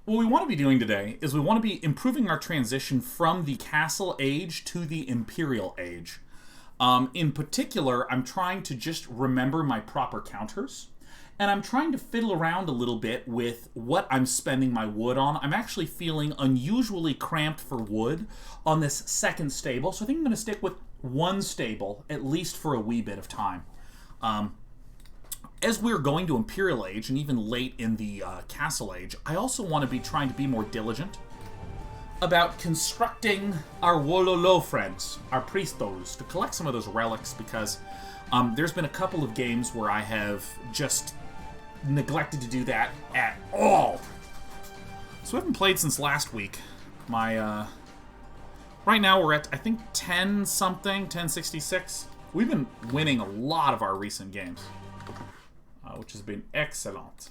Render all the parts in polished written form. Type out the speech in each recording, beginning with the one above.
what we want to be doing today is we want to be improving our transition from the Castle Age to the Imperial Age. In particular, I'm trying to just remember my proper counters, and I'm trying to fiddle around a little bit with what I'm spending my wood on. I'm actually feeling unusually cramped for wood on this second stable, so I think I'm going to stick with one stable, at least for a wee bit of time. As we're going to Imperial Age, and even late in the Castle Age, I also want to be trying to be more diligent about constructing our Wololo friends, our priestos, to collect some of those relics, because there's been a couple of games where I have just neglected to do that at all. So we haven't played since last week. My right now we're at, I think, 10-something, 1066. We've been winning a lot of our recent games, which has been excellent.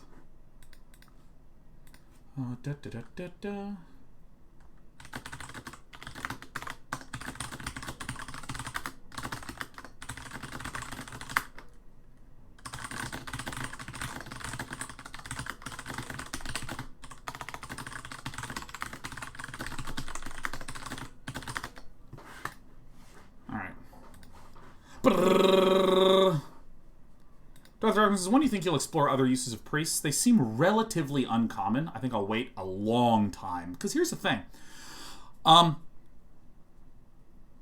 Dr. Darkness says, when do you think you'll explore other uses of priests? They seem relatively uncommon. I think I'll wait a long time. Because here's the thing.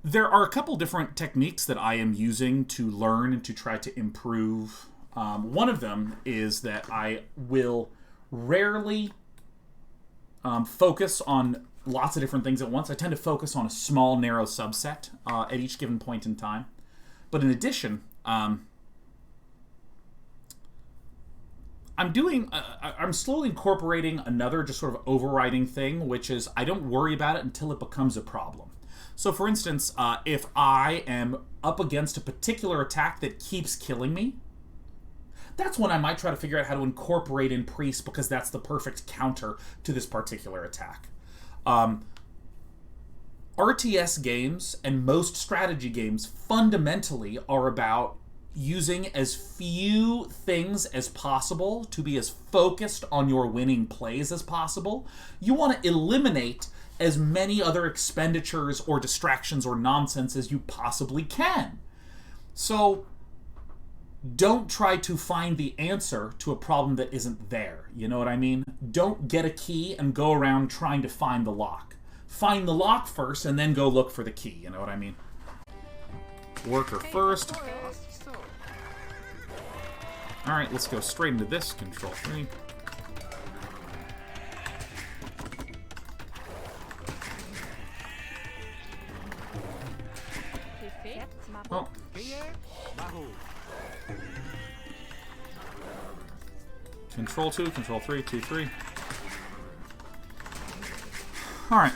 There are a couple different techniques that I am using to learn and to try to improve. One of them is that I will rarely focus on lots of different things at once. I tend to focus on a small, narrow subset at each given point in time. But in addition, I'm slowly incorporating another just sort of overriding thing, which is I don't worry about it until it becomes a problem. So for instance, if I am up against a particular attack that keeps killing me, that's when I might try to figure out how to incorporate in priests, because that's the perfect counter to this particular attack. RTS games and most strategy games fundamentally are about using as few things as possible to be as focused on your winning plays as possible. You want to eliminate as many other expenditures or distractions or nonsense as you possibly can. So don't try to find the answer to a problem that isn't there. You know what I mean? Don't get a key and go around trying to find the lock. Find the lock first and then go look for the key. You know what I mean? Worker first. Alright, let's go straight into this. Control 3. Oh. Control 2, Control 3, 2, 3. Alright.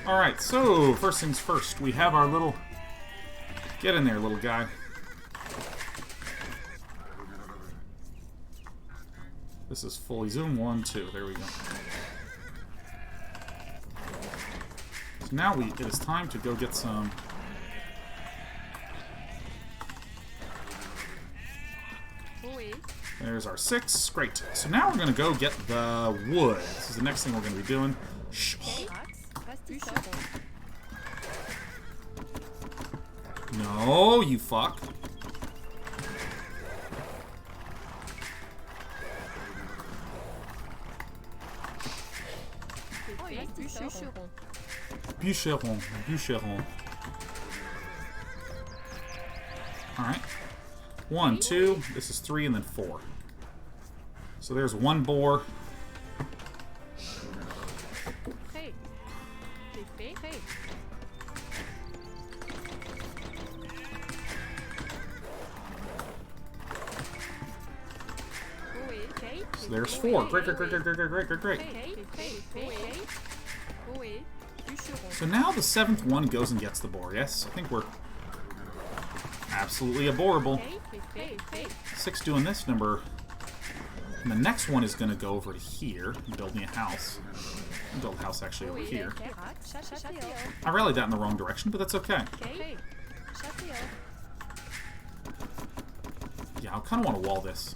Alright, so first things first, we have our little... Get in there, little guy. This is fully zoom. 1, 2. There we go. So now it is time to go get some... There's our 6. Great. So now we're going to go get the wood. This is the next thing we're going to be doing. Shh. No, you fuck. Bûcheron. Alright. 1, 2. This is 3, and then 4. So there's one boar. So there's 4. Great. So now the 7th one goes and gets the boar. Yes, I think we're absolutely aborable. 6 doing this number. And the next one is going to go over to here and build me a house. I'll build a house actually over here. I rallied that in the wrong direction, but that's okay. Yeah, I kind of want to wall this.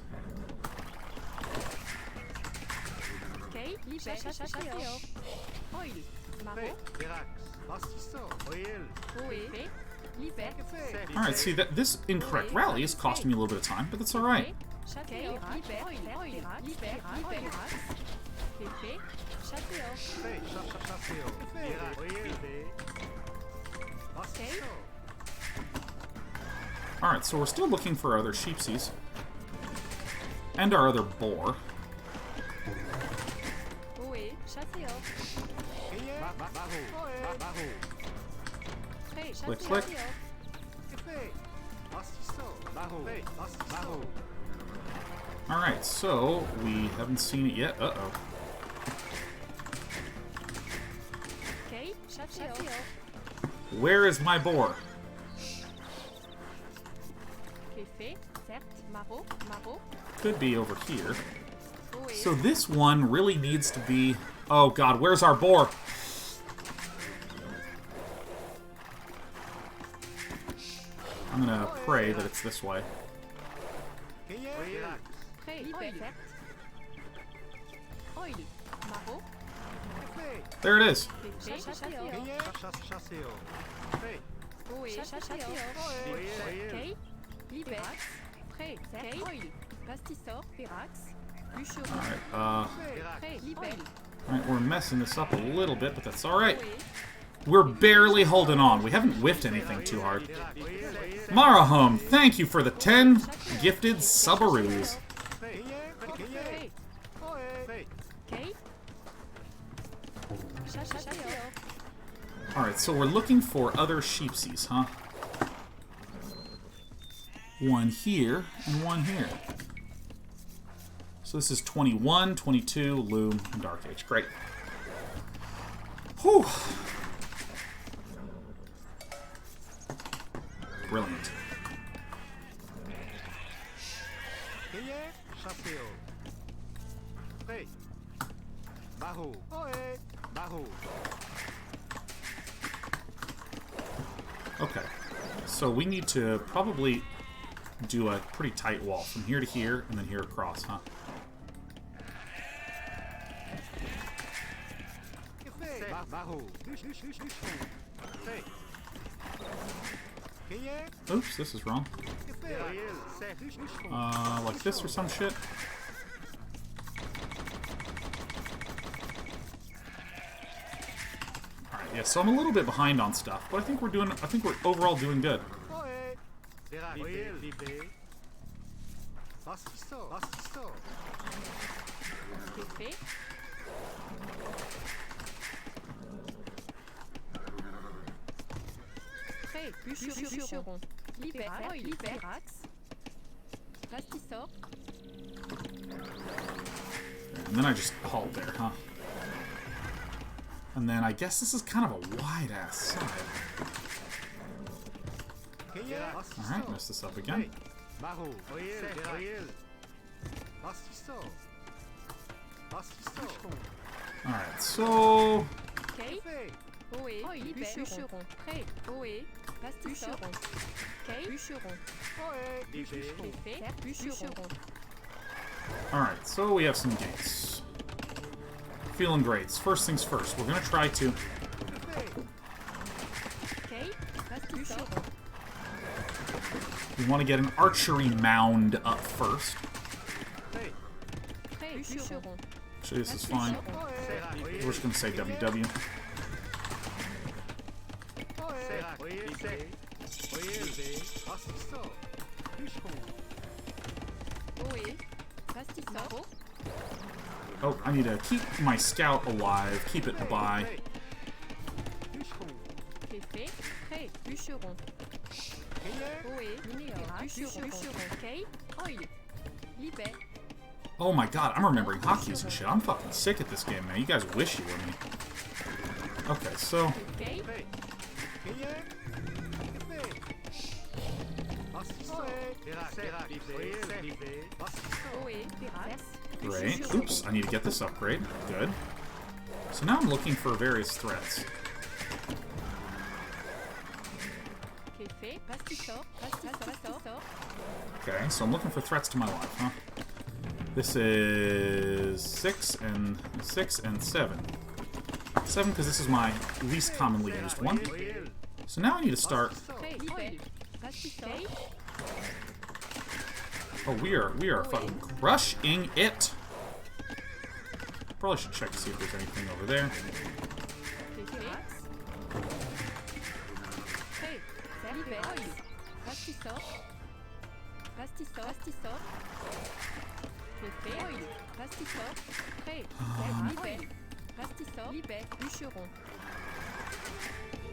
Alright, see, that this incorrect rally is costing me a little bit of time, but that's alright. Alright, so we're still looking for our other sheepsies. And our other boar. Click, click. Alright, so we haven't seen it yet. Uh-oh. Where is my boar? Could be over here. So this one really needs to be... Oh god, where's our boar? I'm gonna pray that it's this way. There it is. Alright, we're messing this up a little bit, but that's alright. We're barely holding on. We haven't whiffed anything too hard. Marahome, thank you for the 10 gifted subaroos. Alright, so we're looking for other sheepsies, huh? One here, and one here. So this is 21, 22, Loom, and Dark Age. Great. Whew. Brilliant. Okay, so we need to probably do a pretty tight wall from here to here and then here across, huh? Oops, this is wrong. Like this or some shit. Alright, yeah, so I'm a little bit behind on stuff, but I think we're overall doing good. And then I just halt there, huh? And then I guess this is kind of a wide-ass side. Alright, mess this up again. Alright, so... Alright, so we have some gates. Feeling great. First things first, we're gonna try to... We want to get an archery mound up first. Actually, this is fine. We're just gonna say WW. Oh, I need to keep my scout alive, keep it by. Oh my god, I'm remembering hotkeys and shit. I'm fucking sick at this game, man. You guys wish you were me. Okay, so... Great. Oops, I need to get this upgrade. Good. So now I'm looking for various threats. Okay, so I'm looking for threats to my life, huh? This is 6 and 7. 7 because this is my least commonly used one. So now I need to start. Oh, we are fucking crushing it. Probably should check to see if there's anything over there.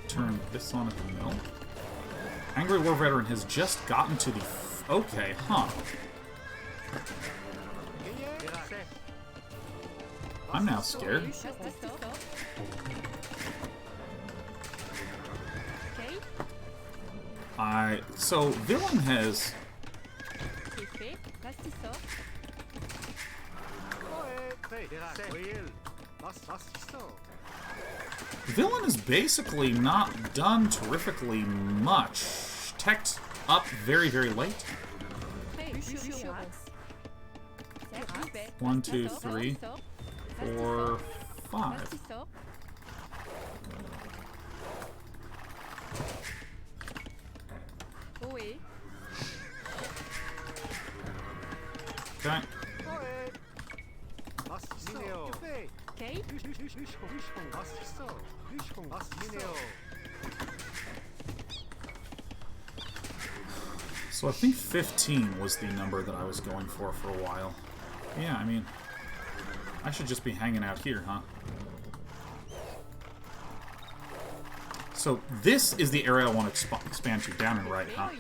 Turn this on at the mill. Angry War Veteran has just gotten to the... Okay, huh. I'm now scared. So, Villain has... Villain is basically not done terrifically much. Teched up very, very late. 1, 2, 3, 4, 5. Okay. So I think 15 was the number that I was going for a while. Yeah, I mean, I should just be hanging out here, huh? So this is the area I want to expand to, down and right, huh?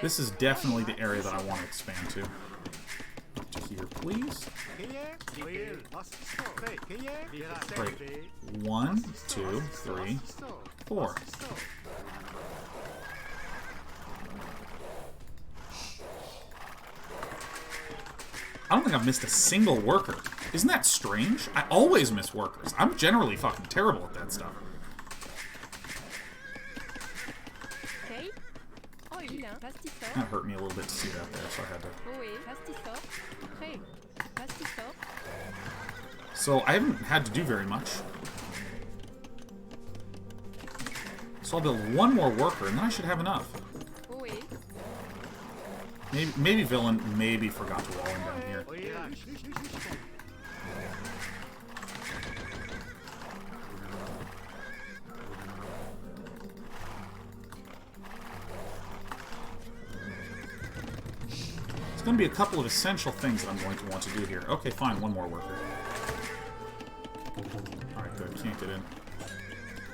This is definitely the area that I want to expand to. Up to here, please. Great. 1, 2, 3, 4. I don't think I've missed a single worker. Isn't that strange? I always miss workers. I'm generally fucking terrible at that stuff. That hurt me a little bit to see that there, so I had to... So I haven't had to do very much. So I'll build one more worker, and then I should have enough. Maybe Villain maybe forgot to wall him down here. There's going to be a couple of essential things that I'm going to want to do here. Okay, fine, one more worker. Alright, good. Can't get in.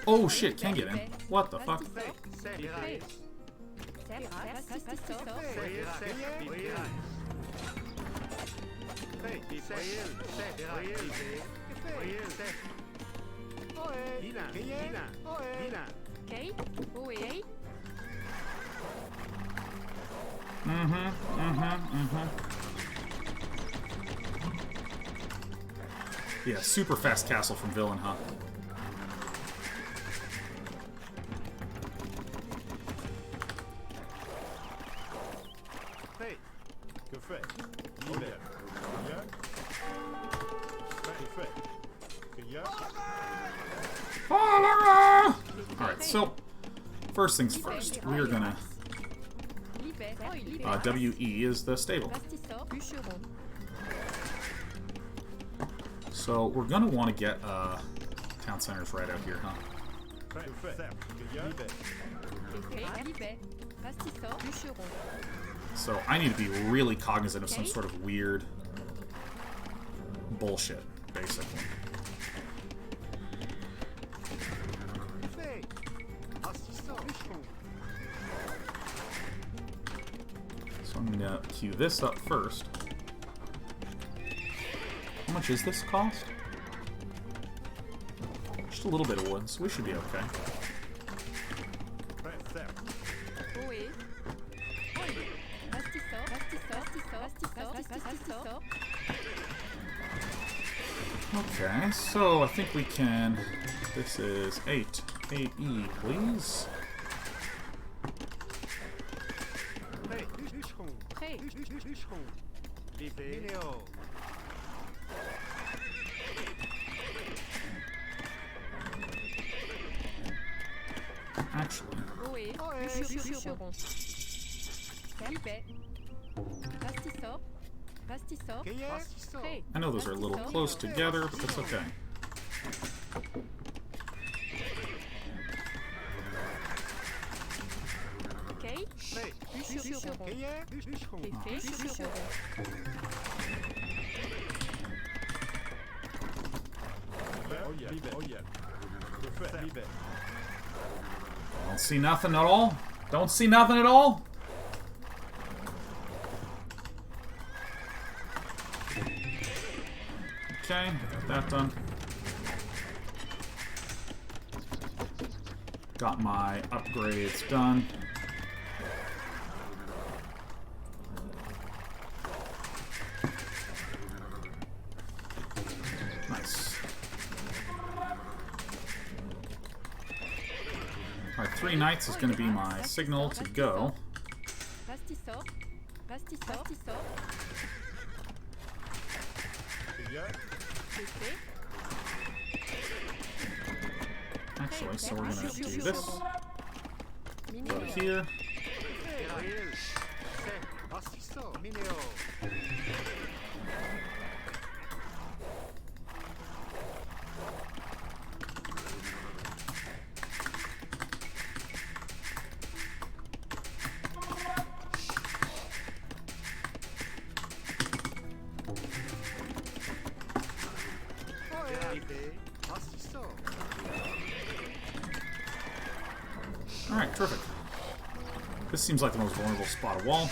Oh shit, can get in. What the fuck? Yeah, super fast castle from Villain, huh? Alright, so first things first, we are gonna WE is the stable. So we're gonna want to get town centers right out here, huh? So I need to be really cognizant of some sort of weird bullshit, basically. So I'm gonna queue this up first. How much is this cost? Just a little bit of wood, so we should be okay. Okay, so I think we can... This is 8. 8E, please. Actually, I know those are a little close together, but that's okay. Don't see nothing at all. Don't see nothing at all. Okay, got that done. Got my upgrades done. Nice. Alright, 3 knights is going to be my signal to go. Actually, so we're gonna do this. Go to here. Alright, terrific. This seems like the most vulnerable spot of all.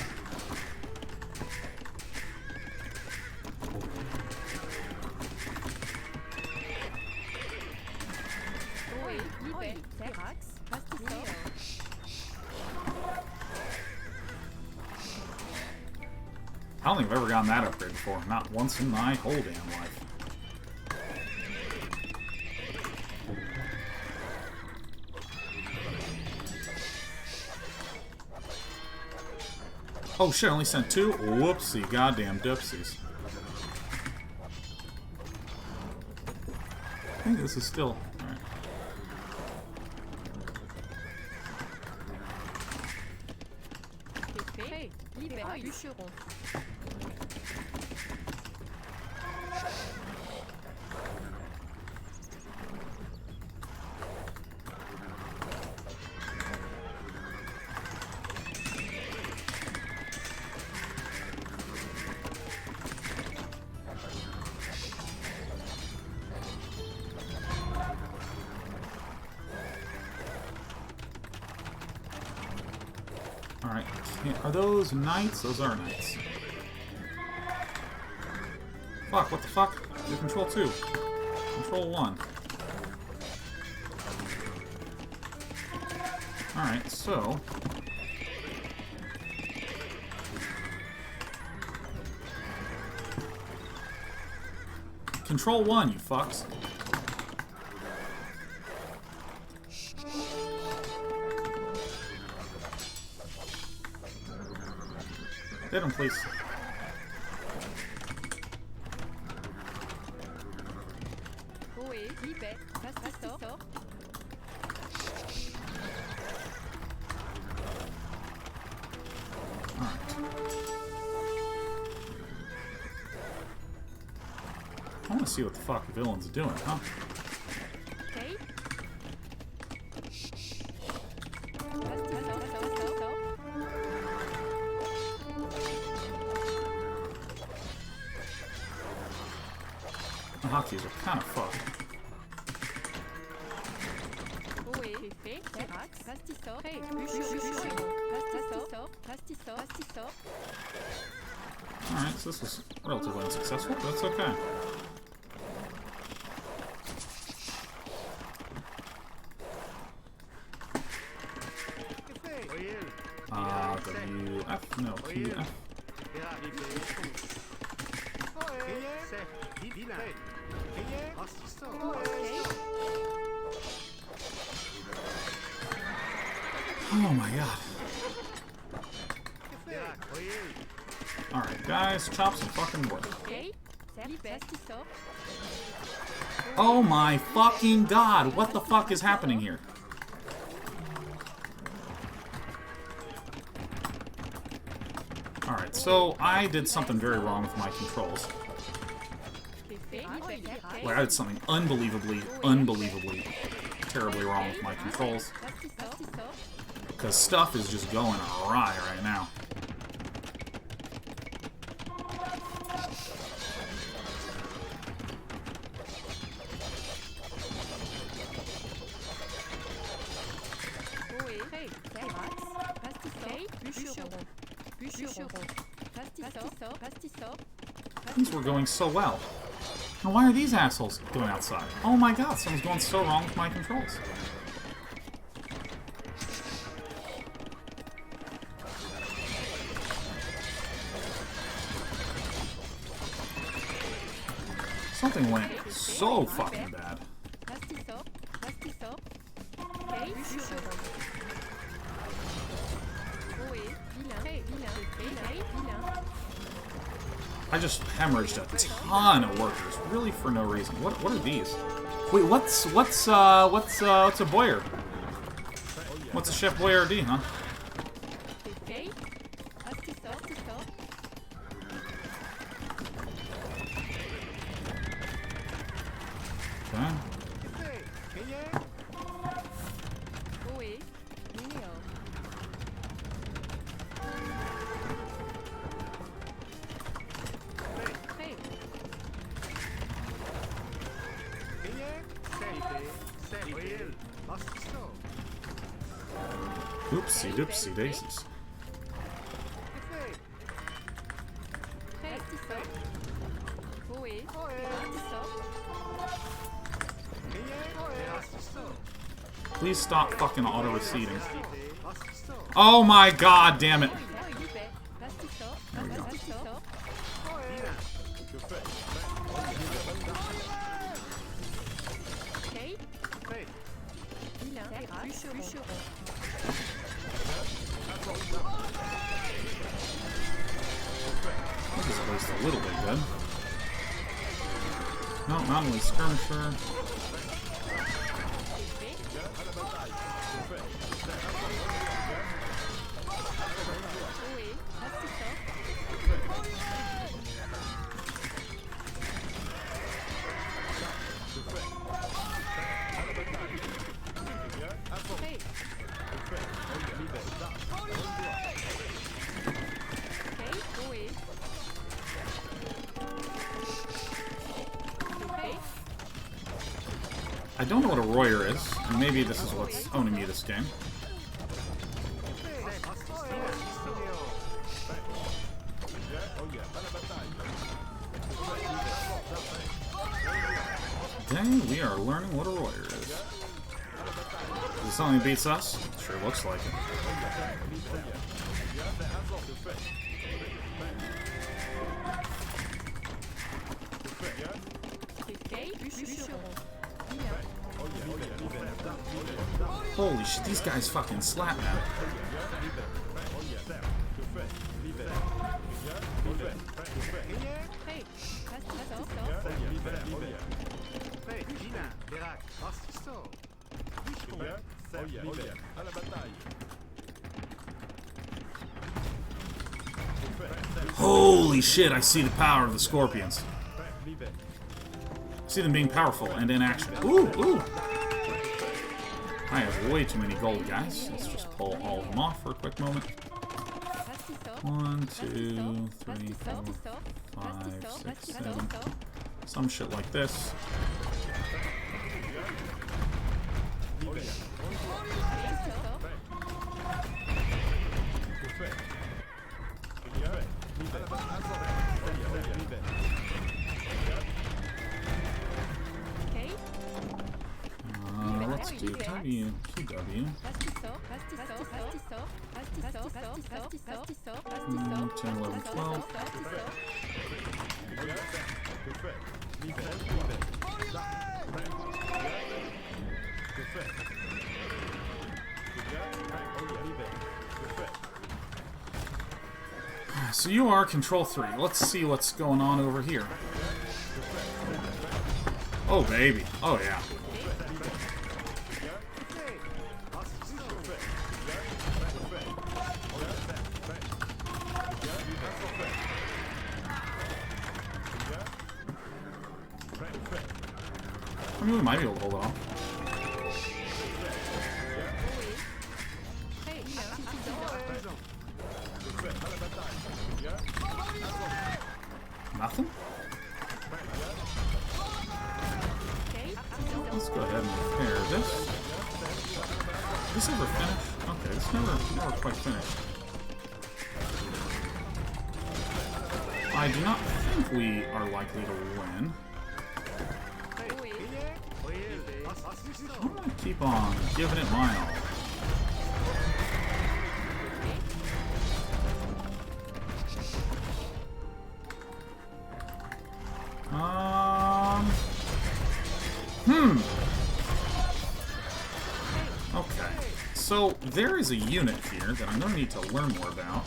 I don't think I've ever gotten that upgrade before. Not once in my whole damn life. Oh shit, I only sent 2? Whoopsie, goddamn dipsies. I think this is still... Alright. Alright, are those knights? Those are knights. Fuck, what the fuck? Do control 2. Control 1. Alright, so... Control 1, you fucks. Hit him, please. I want to see what the fuck the villain's doing, huh? The hotkeys are kind of fucked. Alright, so this was relatively unsuccessful, but that's okay. WF? No, PF. Oh my god. Alright, guys, chop some fucking wood. Oh my fucking god, what the fuck is happening here? Alright, so I did something very wrong with my controls. Like, I did something unbelievably terribly wrong with my controls. Because stuff is just going awry right now. These were going so well. Now why are these assholes going outside? Oh my god, something's going so wrong with my controls. Something went so fucking bad. I just hemorrhaged a ton of workers, really for no reason. What are these? Wait, what's a Boyer? What's a Chef Boyardee, huh? Okay. Oopsie doopsie daisies. Please stop fucking auto-receding. Oh my god damn it. There we go. This is at least a little bit good. No, not only skirmisher. I don't know what a Royer is, and maybe this is what's owning me this game. Dang, we are learning what a Royer is. Is it something that beats us? Sure looks like it. Holy shit, these guys fucking slap now. Holy shit, I see the power of the Scorpions. I see them being powerful and in action. Ooh, ooh. I have way too many gold, guys. Let's just pull all of them off for a quick moment. 1, 2, 3, 4, 5, 6, 7. Some shit like this. Let's do W, QW. 10, 11, 12. so you are Control 3. Let's see what's going on over here. Oh, baby. Oh, yeah. I mean, we might be able to hold it off. Nothing? Let's go ahead and repair this. Did this ever finish? Okay, it's never quite finished. I do not think we are likely to win. I'm gonna keep on giving it my all. Okay. So there is a unit here that I'm gonna need to learn more about.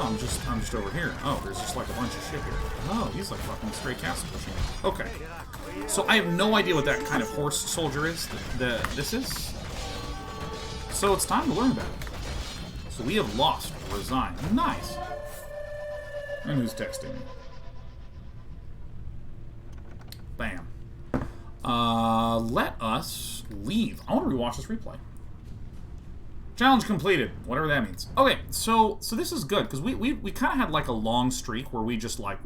Oh, I'm just over here. Oh, there's just like a bunch of shit here. Oh, he's like fucking straight castle pushing. Okay. So I have no idea what that kind of horse soldier is this is. So it's time to learn about it. So we have lost. Resign. Nice. And who's texting me? Bam. Let us leave. I want to rewatch this replay. Challenge completed, whatever that means. Okay, so this is good because we kind of had like a long streak where we just like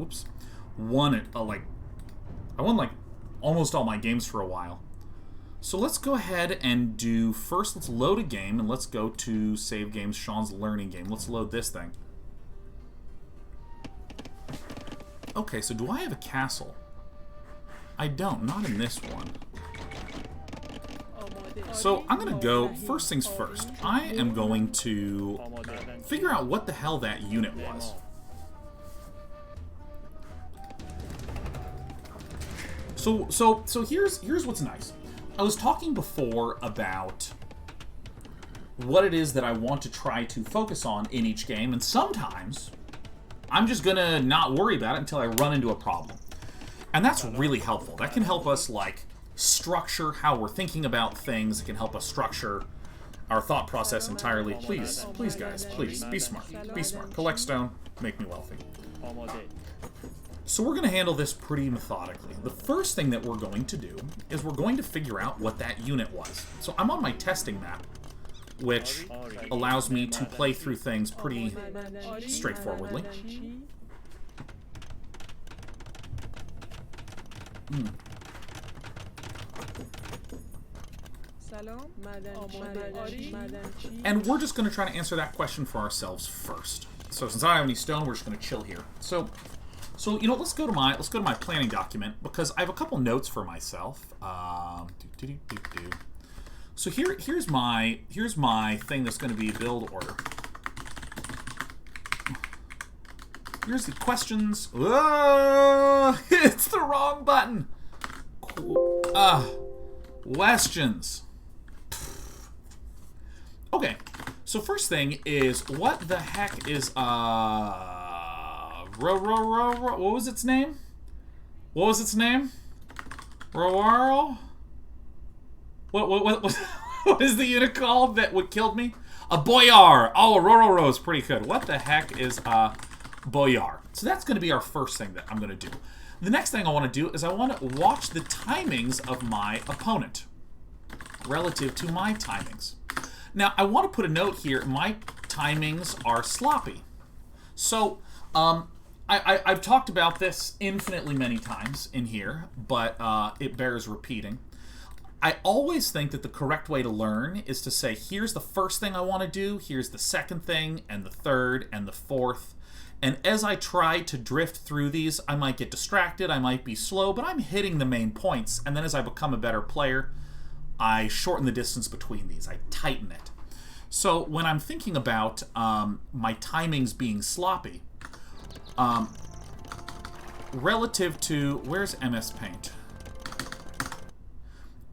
won it. I won like almost all my games for a while. So let's go ahead and do first. Let's load a game and let's go to save games. Sean's learning game. Let's load this thing. Okay, so do I have a castle? I don't. Not in this one. So I'm going to go, first things first, I am going to figure out what the hell that unit was. So here's what's nice. I was talking before about what it is that I want to try to focus on in each game, and sometimes I'm just going to not worry about it until I run into a problem. And that's really helpful. That can help us, like, structure how we're thinking about things. It can help us structure our thought process entirely. Please, guys, please, be smart. Be smart. Collect stone, make me wealthy. So we're going to handle this pretty methodically. The first thing that we're going to do is we're going to figure out what that unit was. So I'm on my testing map, which allows me to play through things pretty straightforwardly. And we're just going to try to answer that question for ourselves first. So since I don't have any stone, we're just going to chill here. So you know, let's go to my planning document because I have a couple notes for myself. So here's my thing that's going to be build order. Here's the questions. Whoa! It's the wrong button. Questions. Okay, so first thing is, what the heck is, what was its name? What was its name? Rowaro? What is the unit called that would kill me? A Boyar! Oh, a Rororo is pretty good. What the heck is, Boyar? So that's going to be our first thing that I'm going to do. The next thing I want to do is I want to watch the timings of my opponent relative to my timings. Now, I want to put a note here. My timings are sloppy. So, I've talked about this infinitely many times in here, but it bears repeating. I always think that the correct way to learn is to say, here's the first thing I want to do, here's the second thing, and the third, and the fourth. And as I try to drift through these, I might get distracted, I might be slow, but I'm hitting the main points. And then as I become a better player, I shorten the distance between these. I tighten it. So when I'm thinking about my timings being sloppy, relative to... Where's MS Paint?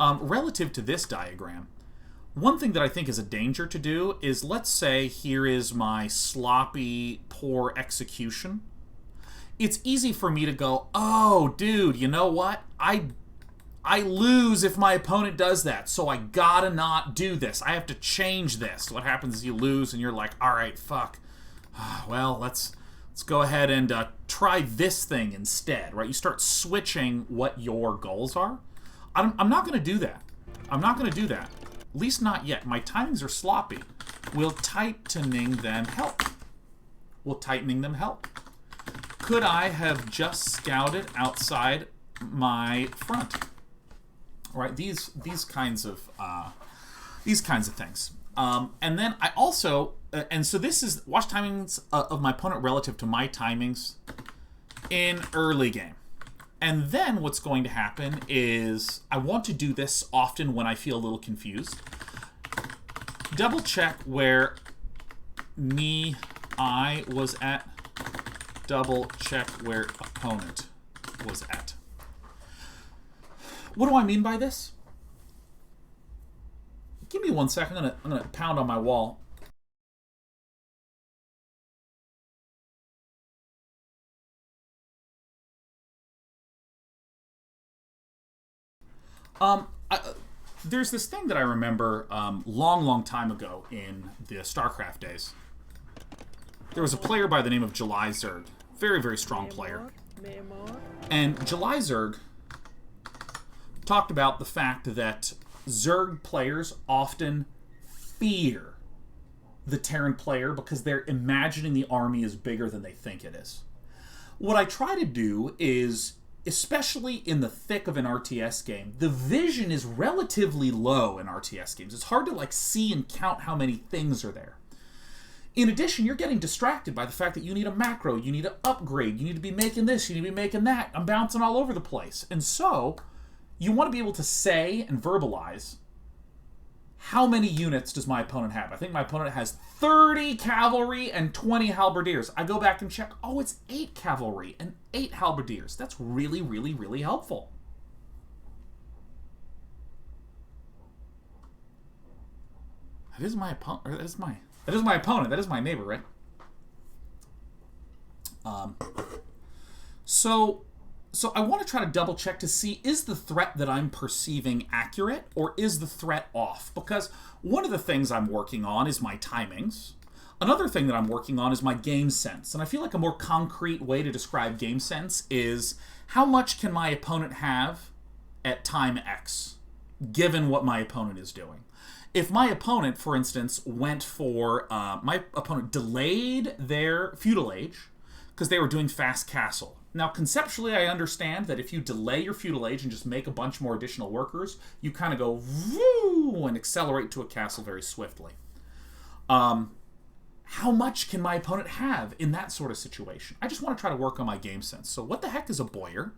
Relative to this diagram, One thing that I think is a danger to do is, let's say here is my sloppy, poor execution. It's easy for me to go, oh, dude, you know what? I lose if my opponent does that, so I gotta not do this. I have to change this. What happens is you lose and you're like, all right, fuck. Well, let's go ahead and try this thing instead, right? You start switching what your goals are. I'm not going to do that. I'm not going to do that. At least not yet. My timings are sloppy. Will tightening them help? Will tightening them help? Could I have just scouted outside my front? All right, these kinds of things. And then I also, and so this is watch timings of my opponent relative to my timings in early game. And then what's going to happen is I want to do this often when I feel a little confused. Double check where I was at. Double check where opponent was at. What do I mean by this? Give me 1 second. I'm gonna pound on my wall. There's this thing that I remember long time ago in the StarCraft days. There was a player by the name of July Zerg. Very strong player. And July Zerg talked about the fact that Zerg players often fear the Terran player because they're imagining the army is bigger than they think it is. What I try to do is, especially in the thick of an RTS game, the vision is relatively low in RTS games. It's hard to like see and count how many things are there. In addition, you're getting distracted by the fact that you need a macro, you need to upgrade, you need to be making this, you need to be making that. I'm bouncing all over the place. And so, you want to be able to say and verbalize, how many units does my opponent have? I think my opponent has 30 cavalry and 20 halberdiers. I go back and check, oh, it's 8 cavalry and 8 halberdiers. That's really helpful. That is my opponent. That is my opponent. That is my neighbor, right? So I want to try to double check to see, is the threat that I'm perceiving accurate or is the threat off? Because one of the things I'm working on is my timings. Another thing that I'm working on is my game sense. And I feel like a more concrete way to describe game sense is how much can my opponent have at time X, given what my opponent is doing. If my opponent, for instance, went for, my opponent delayed their feudal age because they were doing fast castle. Now, conceptually, I understand that if you delay your feudal age and just make a bunch more additional workers, you kind of go woo and accelerate to a castle very swiftly. How much can my opponent have in that sort of situation? I just want to try to work on my game sense. So what the heck is a boyar?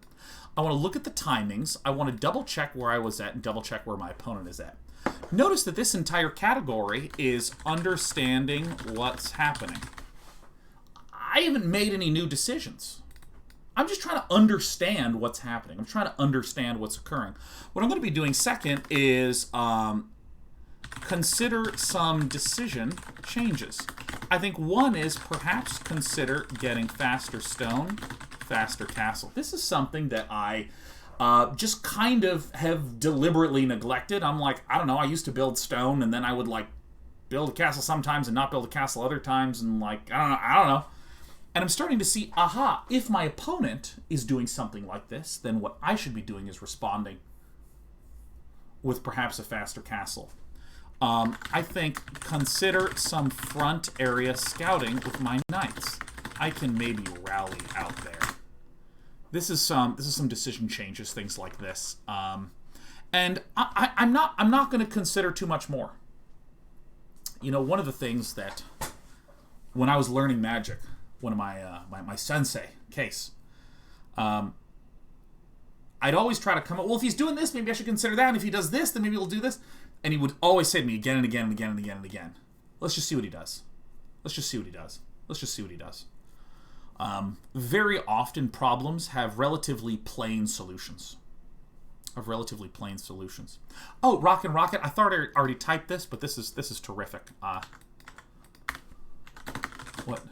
I want to look at the timings. I want to double check where I was at and double check where my opponent is at. Notice that this entire category is understanding what's happening. I haven't made any new decisions. I'm just trying to understand what's happening. I'm trying to understand what's occurring. What I'm going to be doing second is consider some decision changes. I think one is perhaps consider getting faster stone, faster castle. This is something that I just kind of have deliberately neglected. I'm like, I don't know, I used to build stone and then I would like build a castle sometimes and not build a castle other times and like, I don't know. And I'm starting to see, aha, if my opponent is doing something like this, then what I should be doing is responding with perhaps a faster castle. I think consider some front area scouting with my knights. I can maybe rally out there. This is some decision changes, things like this. And I'm not going to consider too much more. You know, one of the things that when I was learning magic, one of my sensei, Case, I'd always try to come up, well, if he's doing this, maybe I should consider that, and if he does this, then maybe he'll do this. And he would always say to me again and again and again and again and again, let's just see what he does. Let's just see what he does. Let's just see what he does. Very often problems have relatively plain solutions. of relatively plain solutions. Oh, Rock and Rocket. I thought I already typed this, but this is terrific. What?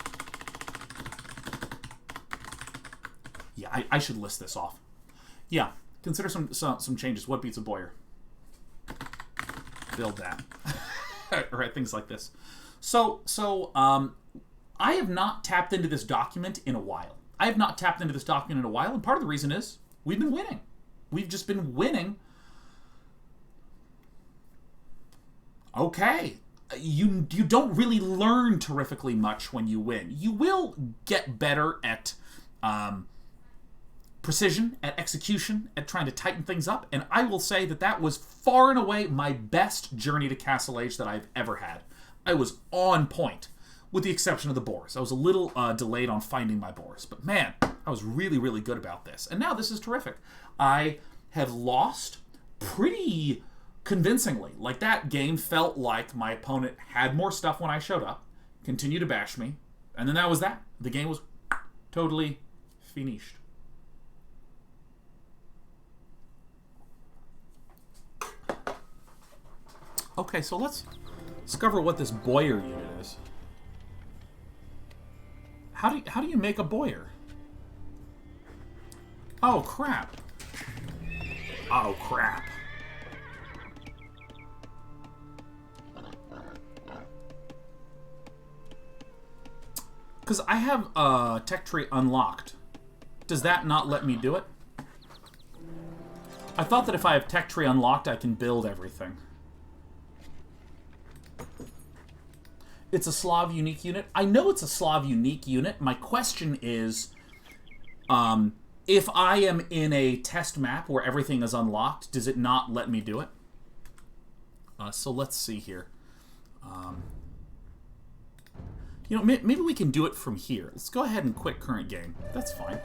Yeah, I should list this off. Yeah, consider some changes. What beats a Boyer? Build that. Right, things like this. So I have not tapped into this document in a while. And part of the reason is we've been winning. We've just been winning. Okay. You don't really learn terrifically much when you win. You will get better at precision, at execution, at trying to tighten things up, and I will say that was far and away my best journey to Castle Age that I've ever had. I was on point, with the exception of the boars. I was a little delayed on finding my boars, but man, I was really, really good about this. And now this is terrific. I have lost pretty convincingly. Like, that game felt like my opponent had more stuff when I showed up, continued to bash me, and then that was that. The game was totally finished. Okay, so let's discover what this Boyer unit is. How do you make a Boyer? Oh, crap. Oh, crap. Because I have tech tree unlocked. Does that not let me do it? I thought that if I have tech tree unlocked, I can build everything. It's a Slav unique unit. I know it's a Slav unique unit. My question is, if I am in a test map where everything is unlocked, does it not let me do it? So let's see here. You know, maybe we can do it from here. Let's go ahead and quit current game. That's fine.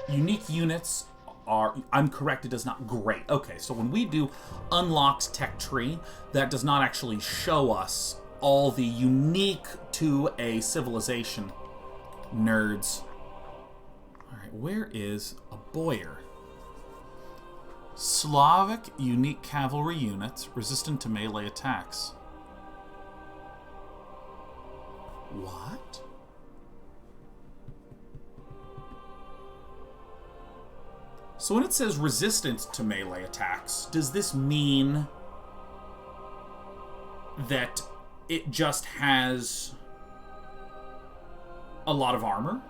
Unique units are... I'm correct, it does not... Great. Okay, so when we do unlocked tech tree, that does not actually show us all the unique to a civilization nerds. Alright, where is a Boyer? Slavic unique cavalry units resistant to melee attacks. What? So when it says resistant to melee attacks, does this mean that it just has a lot of armor?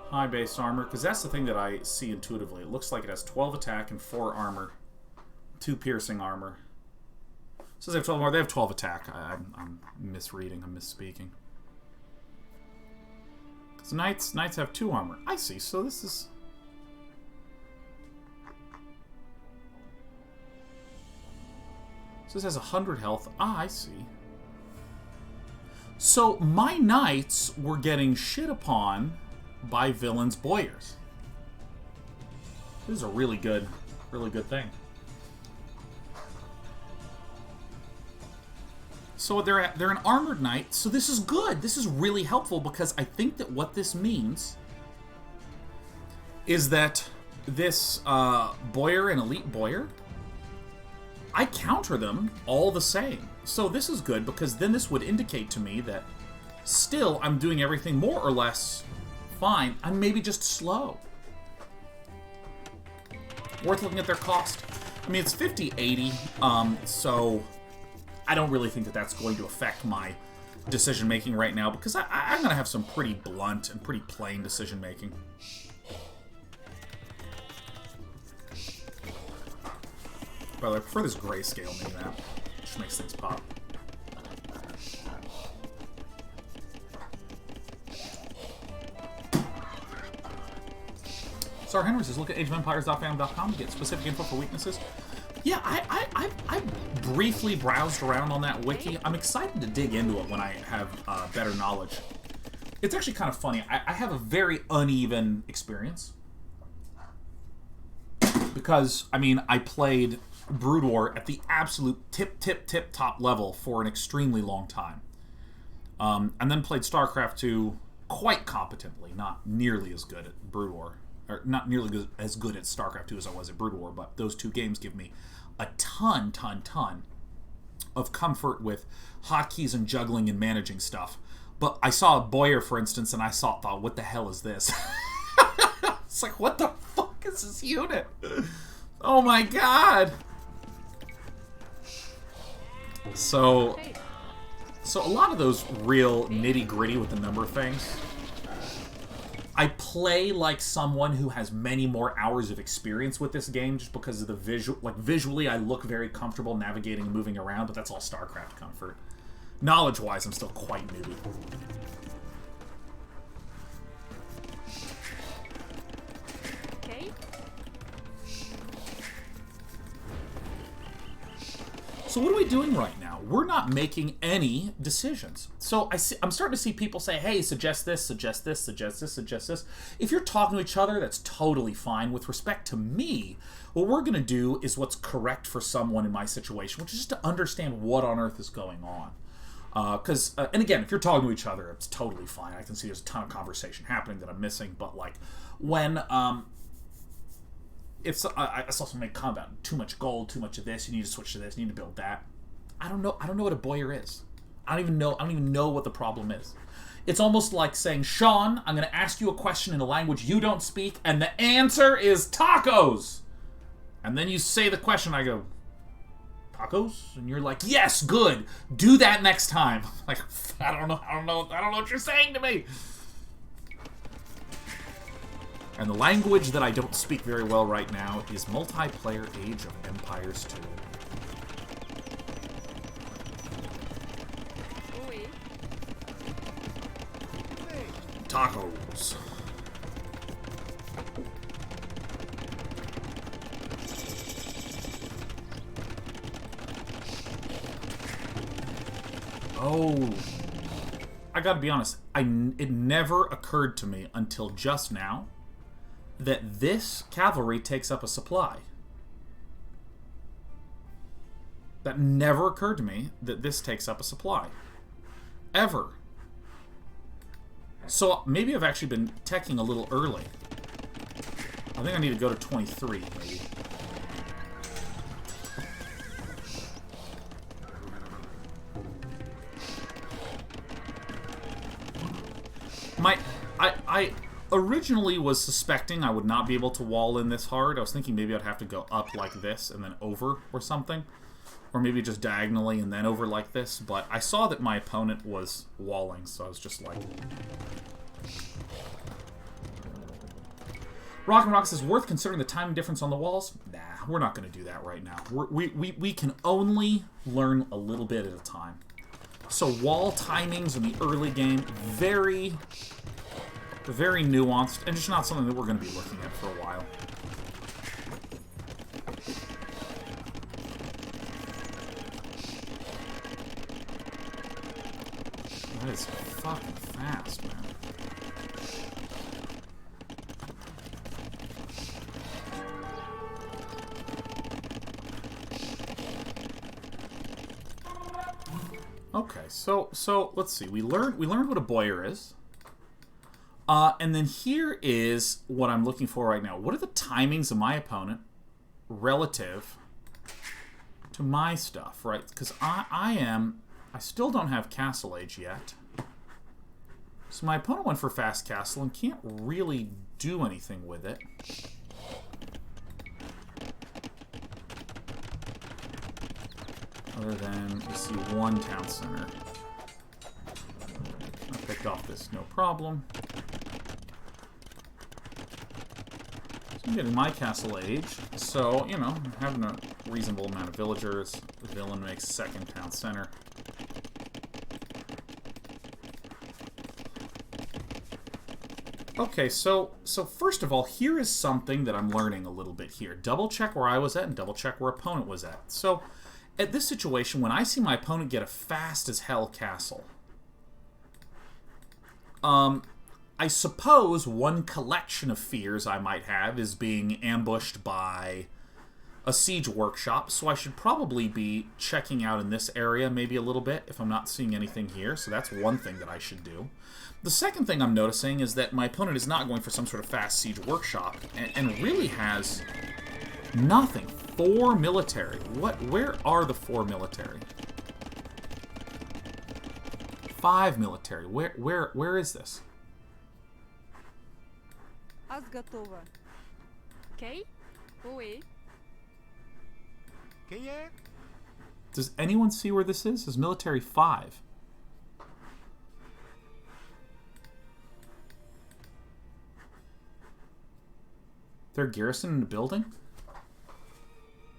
High base armor, because that's the thing that I see intuitively. It looks like it has 12 attack and 4 armor. 2 piercing armor. It says they have 12 armor. They have 12 attack. I'm misreading. I'm misspeaking. Because knights have 2 armor. I see. So this is... So this has 100 health. Ah, I see. So my knights were getting shit upon by villains' Boyers. This is a really good thing. So they're an armored knight. So this is good. This is really helpful because I think that what this means is that this Boyer and elite Boyer, I counter them all the same. So this is good because then this would indicate to me that still I'm doing everything more or less fine. I'm maybe just slow. Worth looking at their cost. I mean, it's 50-80, so I don't really think that that's going to affect my decision-making right now because I'm going to have some pretty blunt and pretty plain decision-making. By the way, I prefer this grayscale mini-map. Just makes things pop. Sar Henry says, look at ageofempires.fam.com to get specific info for weaknesses. Yeah, I briefly browsed around on that wiki. I'm excited to dig into it when I have better knowledge. It's actually kind of funny. I have a very uneven experience. Because, I mean, I played Brood War at the absolute tip top level for an extremely long time. And then played StarCraft 2 quite competently, not nearly as good at Brood War, or not nearly as good at StarCraft 2 as I was at Brood War, but those 2 games give me a ton of comfort with hotkeys and juggling and managing stuff. But I saw a Boyer, for instance, and I thought, what the hell is this? It's like, what the fuck is this unit? Oh my god! So a lot of those real nitty-gritty with the number of things, I play like someone who has many more hours of experience with this game just because of the visual. Like, visually, I look very comfortable navigating and moving around, but that's all StarCraft comfort. Knowledge-wise, I'm still quite newbie. So what are we doing right now? We're not making any decisions. So I'm starting to see people say, hey, suggest this, suggest this, suggest this, suggest this. If you're talking to each other, that's totally fine. With respect to me, what we're going to do is what's correct for someone in my situation, which is just to understand what on earth is going on. And again, if you're talking to each other, it's totally fine. I can see there's a ton of conversation happening that I'm missing, but like when... If so, I saw someone make a comment about too much gold, too much of this, you need to switch to this, you need to build that. I don't know what a Boyer is. I don't even know what the problem is. It's almost like saying, Sean, I'm going to ask you a question in a language you don't speak, and the answer is tacos. And then you say the question, I go, tacos? And you're like, yes, good. Do that next time. Like, I don't know what you're saying to me. And the language that I don't speak very well right now is multiplayer Age of Empires 2. Tacos. Oh. I gotta be honest, it never occurred to me until just now that this cavalry takes up a supply. That never occurred to me that this takes up a supply. Ever. So maybe I've actually been teching a little early. I think I need to go to 23, maybe. I originally was suspecting I would not be able to wall in this hard. I was thinking maybe I'd have to go up like this and then over or something. Or maybe just diagonally and then over like this. But I saw that my opponent was walling, so I was just like... Rock says, worth considering the timing difference on the walls? Nah, we're not going to do that right now. We can only learn a little bit at a time. So wall timings in the early game, very nuanced, and just not something that we're going to be looking at for a while. That is fucking fast, man. Okay, so let's see. We learned what a Boyer is. And then here is what I'm looking for right now. What are the timings of my opponent relative to my stuff, right? Because I still don't have Castle Age yet. So my opponent went for Fast Castle and can't really do anything with it. Other than, we see one town center. I picked off this, no problem. So I'm getting my Castle Age. So, you know, having a reasonable amount of villagers. The villain makes second town center. Okay, so first of all, here is something that I'm learning a little bit here. Double check where I was at and double check where opponent was at. So, at this situation, when I see my opponent get a fast as hell castle, I suppose one collection of fears I might have is being ambushed by a siege workshop, so I should probably be checking out in this area maybe a little bit if I'm not seeing anything here, so that's one thing that I should do. The second thing I'm noticing is that my opponent is not going for some sort of fast siege workshop, and really has nothing. 4 military. Where are the 4 military? 5 military. Where is this? Okay? Oi. Does anyone see where this is? This is military 5. They're garrison in a building?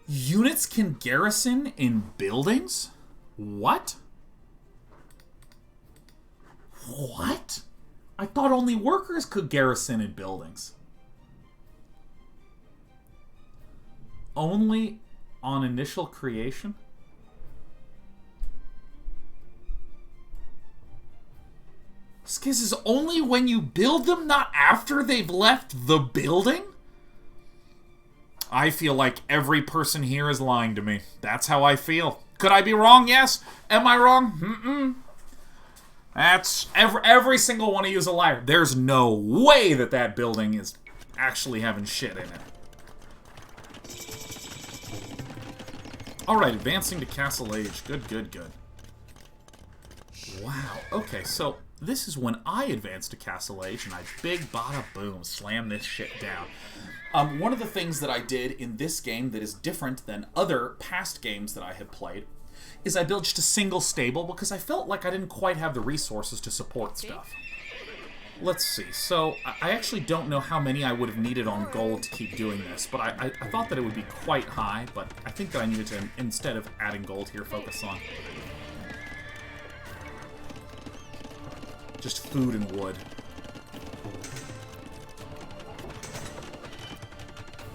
Units can garrison in buildings? What? What? I thought only workers could garrison in buildings. Only on initial creation? This is only when you build them, not after they've left the building? I feel like every person here is lying to me. That's how I feel. Could I be wrong? Yes. Am I wrong? Mm-mm. That's... Every single one of you is a liar. There's no way that that building is actually having shit in it. Alright, advancing to Castle Age. Good, good, good. Wow. Okay, so this is when I advance to Castle Age, and I big bada boom slam this shit down. One of the things that I did in this game that is different than other past games that I have played is I built just a single stable because I felt like I didn't quite have the resources to support stuff. Let's see. So, I actually don't know how many I would have needed on gold to keep doing this, but I thought that it would be quite high, but I think that I needed to, instead of adding gold here, focus on just food and wood.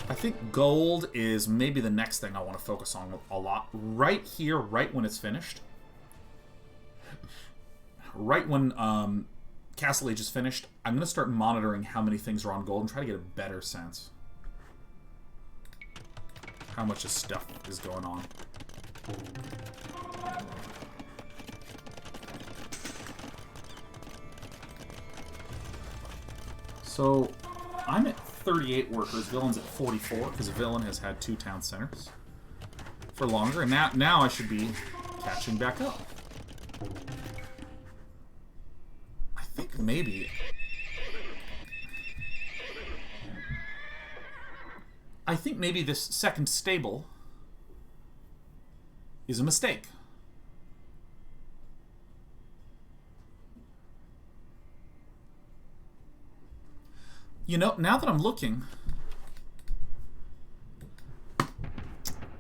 I think gold is maybe the next thing I want to focus on a lot. Right here, right when it's finished. Right when Castle Age is finished, I'm going to start monitoring how many things are on gold and try to get a better sense. How much of stuff is going on. So, I'm at 38 workers. Villain's at 44 because Villain has had 2 town centers for longer, and now I should be catching back up. I think maybe this second stable is a mistake. You know, now that I'm looking,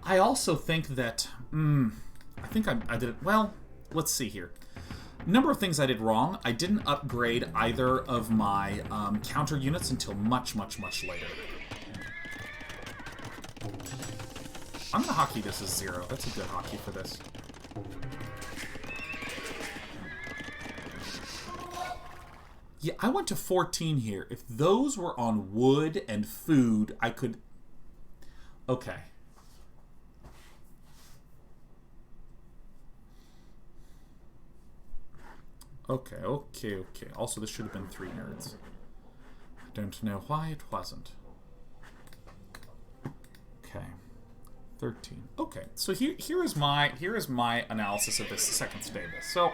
I also think that, I think I did it, well, let's see here. Number of things I did wrong. I didn't upgrade either of my counter units until much, much, much later. I'm going to hockey this as 0. That's a good hockey for this. Yeah, I went to 14 here. If those were on wood and food, I could... Okay. Okay. Also, this should have been 3 nerds. I don't know why it wasn't. Okay. 13. Okay, so here is my analysis of this second stable. So,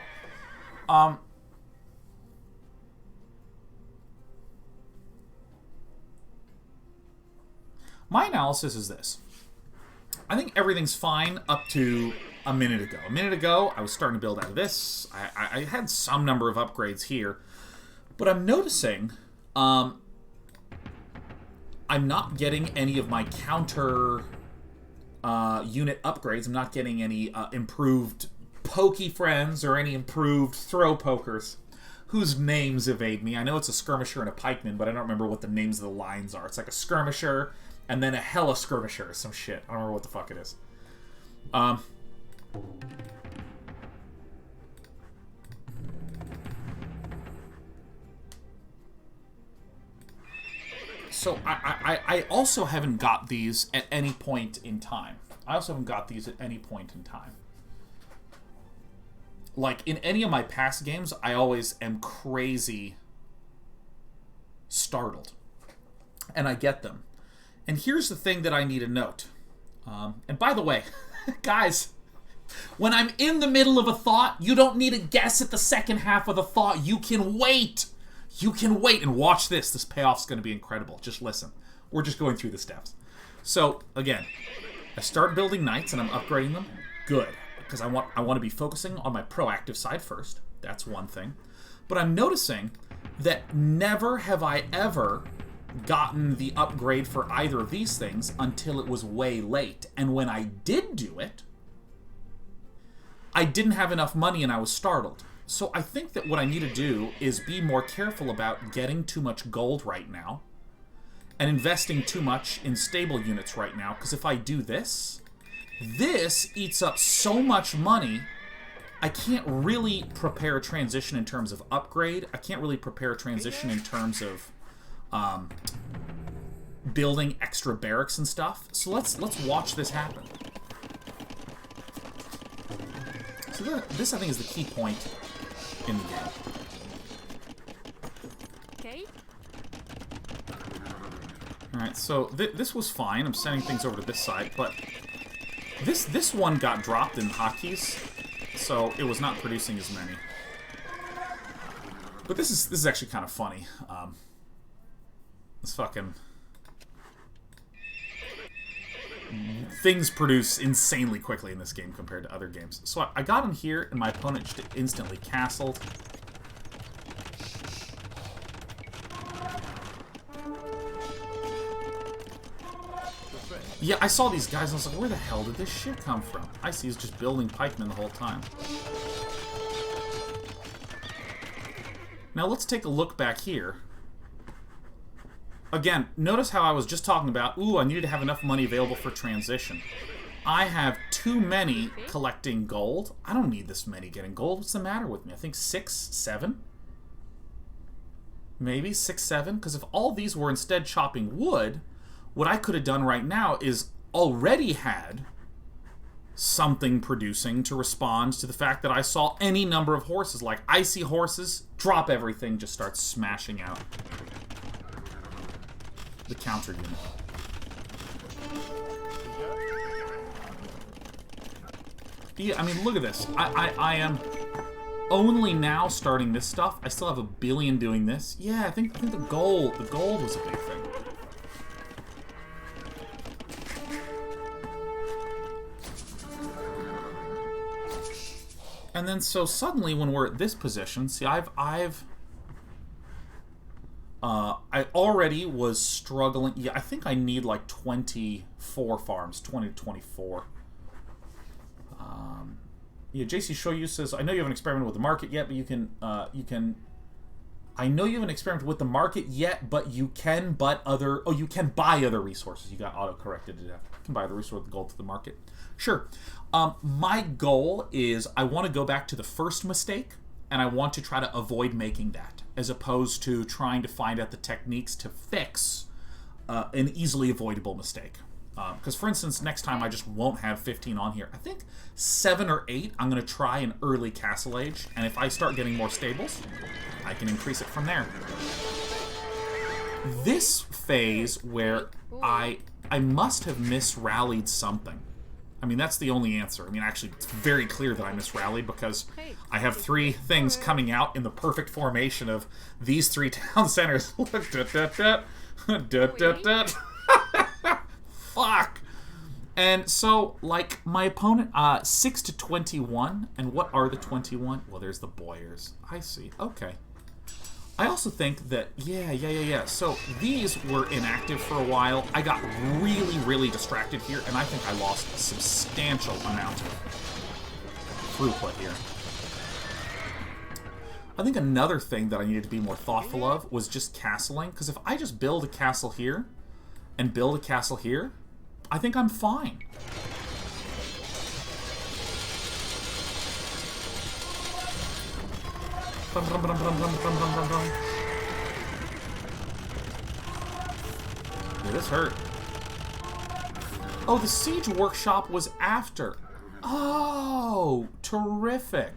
my analysis is this. I think everything's fine up to a minute ago. A minute ago, I was starting to build out of this. I had some number of upgrades here. But I'm noticing I'm not getting any of my counter unit upgrades. I'm not getting any improved pokey friends or any improved throw pokers whose names evade me. I know it's a skirmisher and a pikeman, but I don't remember what the names of the lines are. It's like a skirmisher and then a hella skirmisher or some shit. I don't remember what the fuck it is. So I also haven't got these at any point in time. Like, in any of my past games, I always am crazy startled. And I get them. And here's the thing that I need to note. And by the way, guys, when I'm in the middle of a thought, you don't need to guess at the second half of the thought. You can wait. You can wait and watch this. This payoff's going to be incredible. Just listen. We're just going through the steps. So, again, I start building knights and I'm upgrading them. Good. Because I want to be focusing on my proactive side first. That's one thing. But I'm noticing that never have I ever gotten the upgrade for either of these things until it was way late. And when I did do it, I didn't have enough money and I was startled. So I think that what I need to do is be more careful about getting too much gold right now and investing too much in stable units right now, because if I do this, this eats up so much money, I can't really prepare a transition in terms of upgrade. I can't really prepare a transition in terms of building extra barracks and stuff. So let's watch this happen. So this, I think, is the key point in the game. Okay. Alright, so this was fine. I'm sending things over to this side, but this one got dropped in hotkeys, so it was not producing as many. But this is actually kind of funny. This fucking things produce insanely quickly in this game compared to other games. So I got in here, and my opponent just instantly castled. Yeah, I saw these guys, and I was like, where the hell did this shit come from? I see he's just building pikemen the whole time. Now let's take a look back here. Again, notice how I was just talking about, ooh, I needed to have enough money available for transition. I have too many collecting gold. I don't need this many getting gold. What's the matter with me? I think 6, 7? Maybe 6, 7? Because if all these were instead chopping wood, what I could have done right now is already had something producing to respond to the fact that I saw any number of horses. Like, I see horses, drop everything, just start smashing out the counter unit. Yeah, I mean, look at this. I am only now starting this stuff. I still have a billion doing this. Yeah, I think the gold was a big thing. And then so suddenly when we're at this position, see, I already was struggling. Yeah, I think I need like 24 farms, 20 to 24. Yeah, JC Shoyu says, I know you haven't experimented with the market yet, but you can. I know you haven't experimented with the market yet, but you can buy other resources. You got auto-corrected to death. You can buy the resource with gold to the market. Sure. My goal is I want to go back to the first mistake, and I want to try to avoid making that, as opposed to trying to find out the techniques to fix an easily avoidable mistake. Because, for instance, next time I just won't have 15 on here. I think 7 or 8, I'm going to try an early Castle Age, and if I start getting more stables, I can increase it from there. This phase where I must have misrallied something. I mean, that's the only answer. I mean, actually, it's very clear that I misrallied because I have 3 things coming out in the perfect formation of these 3 town centers. Fuck! And so, like, my opponent, 6 to 21. And what are the 21? Well, there's the Boyers. I see. Okay. I also think that, yeah. So, these were inactive for a while. I got really, really distracted here, and I think I lost a substantial amount of throughput here. I think another thing that I needed to be more thoughtful of was just castling, because if I just build a castle here and build a castle here, I think I'm fine. Yeah, this hurt. Oh, the siege workshop was after. Oh, terrific.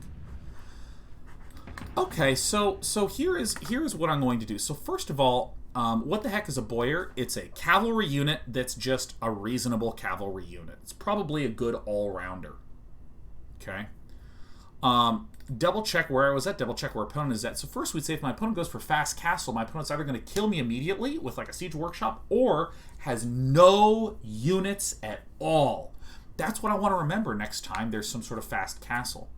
Okay, so here is what I'm going to do. So first of all, what the heck is a boyer? It's a cavalry unit that's just a reasonable cavalry unit. It's probably a good all-rounder. Okay. Double check where I was at, double check where opponent is at. So first we'd say if my opponent goes for fast castle, my opponent's either going to kill me immediately with like a siege workshop or has no units at all. That's what I want to remember next time there's some sort of fast castle.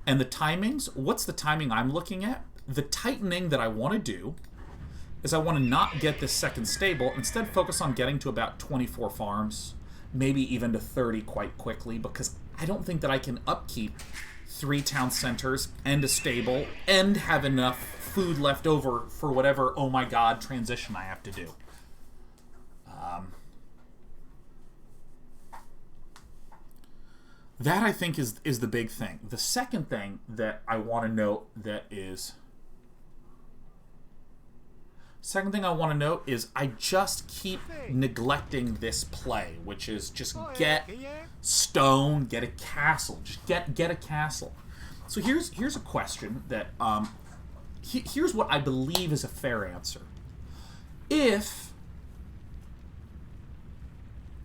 And the timings, what's the timing I'm looking at? The tightening that I want to do is I want to not get this second stable, instead focus on getting to about 24 farms, maybe even to 30 quite quickly, because I don't think that I can upkeep 3 town centers and a stable and have enough food left over for whatever, oh my god, transition I have to do. That, I think, is the big thing. The second thing that I want to note is I just keep neglecting this play, which is just get stone, get a castle. Just get a castle. So here's a question that here's what I believe is a fair answer. If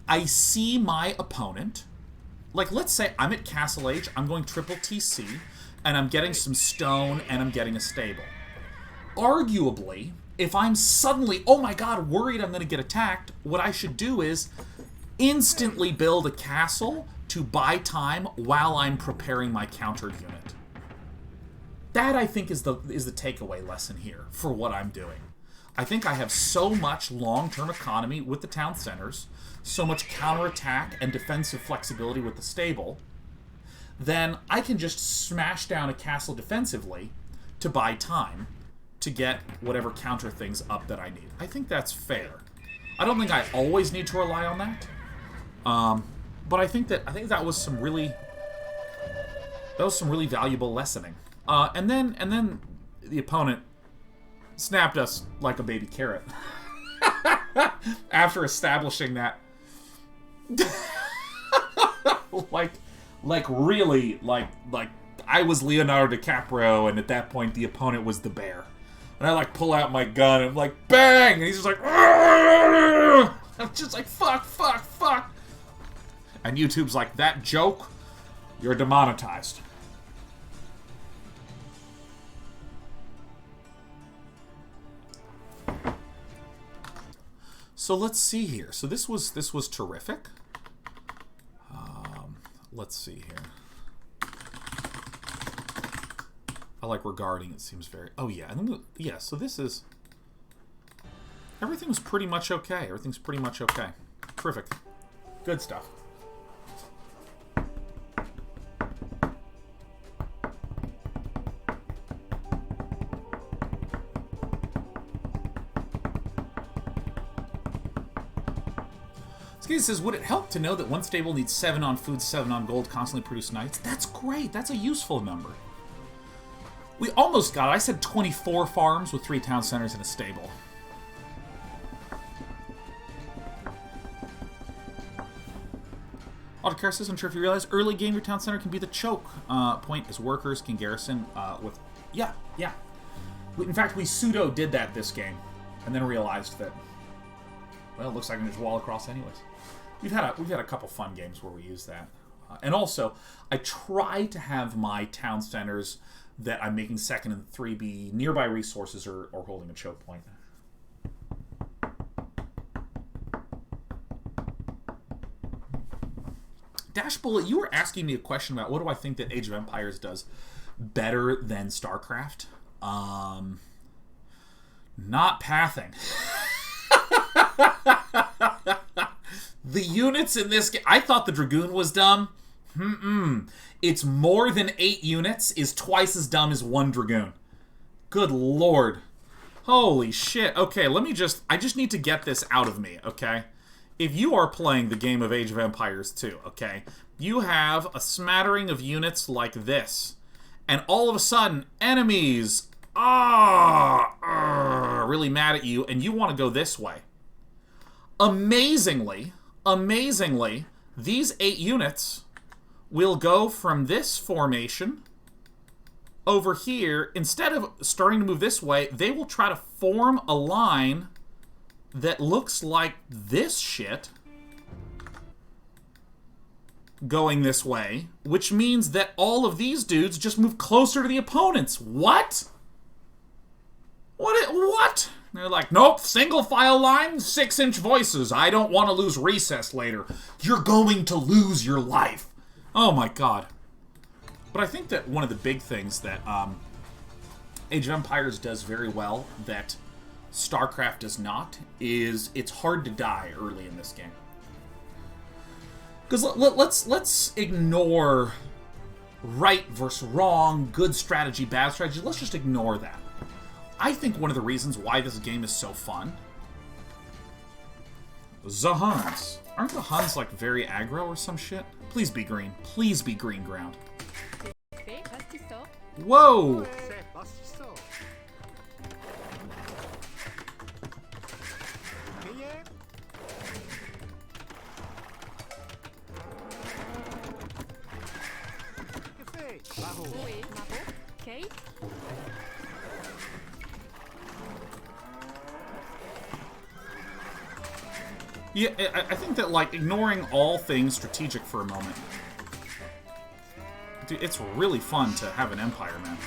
I see my opponent, like, let's say I'm at Castle Age, I'm going triple TC, and I'm getting some stone, and I'm getting a stable. Arguably, if I'm suddenly, oh my god, worried I'm going to get attacked, what I should do is instantly build a castle to buy time while I'm preparing my countered unit. That, I think, is the takeaway lesson here for what I'm doing. I think I have so much long-term economy with the town centers, so much counterattack and defensive flexibility with the stable, then I can just smash down a castle defensively to buy time to get whatever counter things up that I need. I think that's fair. I don't think I always need to rely on that, but I think that was some really valuable lessoning. And then the opponent snapped us like a baby carrot after establishing that. Really, I was Leonardo DiCaprio, and at that point the opponent was the bear. And I pull out my gun and I'm like, bang! And he's just like, argh! I'm just like, fuck. And YouTube's like, that joke, you're demonetized. So let's see here. So this was terrific. Let's see here. I like regarding. It seems very. Oh yeah, yeah. So this is. Everything's pretty much okay. Everything's pretty much okay. Terrific. Good stuff. He says, would it help to know that one stable needs 7 on food, 7 on gold, constantly produce knights? That's great. That's a useful number. We almost got it. I said 24 farms with 3 town centers and a stable. Autocar says, I'm sure if you realize early game your town center can be the choke point as workers can garrison with... Yeah. In fact, we pseudo did that this game and then realized that, well, it looks like I can just wall across anyways. We've had a couple fun games where we use that. And also, I try to have my town centers that I'm making 2nd and 3 be nearby resources or holding a choke point. Dash Bullet, you were asking me a question about what do I think that Age of Empires does better than StarCraft? Not pathing. The units in this game... I thought the Dragoon was dumb. It's more than 8 units is twice as dumb as 1 Dragoon. Good lord. Holy shit. Okay, I just need to get this out of me, okay? If you are playing the game of Age of Empires 2, okay, you have a smattering of units like this. And all of a sudden, enemies are really mad at you, and you want to go this way. Amazingly, these 8 units will go from this formation over here. Instead of starting to move this way, they will try to form a line that looks like this shit going this way, which means that all of these dudes just move closer to the opponents. What? What? They're like, nope, single file line, 6-inch voices. I don't want to lose recess later. You're going to lose your life. Oh my god. But I think that one of the big things that Age of Empires does very well that StarCraft does not is it's hard to die early in this game. Because let's ignore right versus wrong, good strategy, bad strategy. Let's just ignore that. I think one of the reasons why this game is so fun, the Huns. Aren't the Huns like very aggro or some shit? Please be green. Please be green ground. Whoa! Yeah, I think that, like, ignoring all things strategic for a moment. Dude, it's really fun to have an empire, man.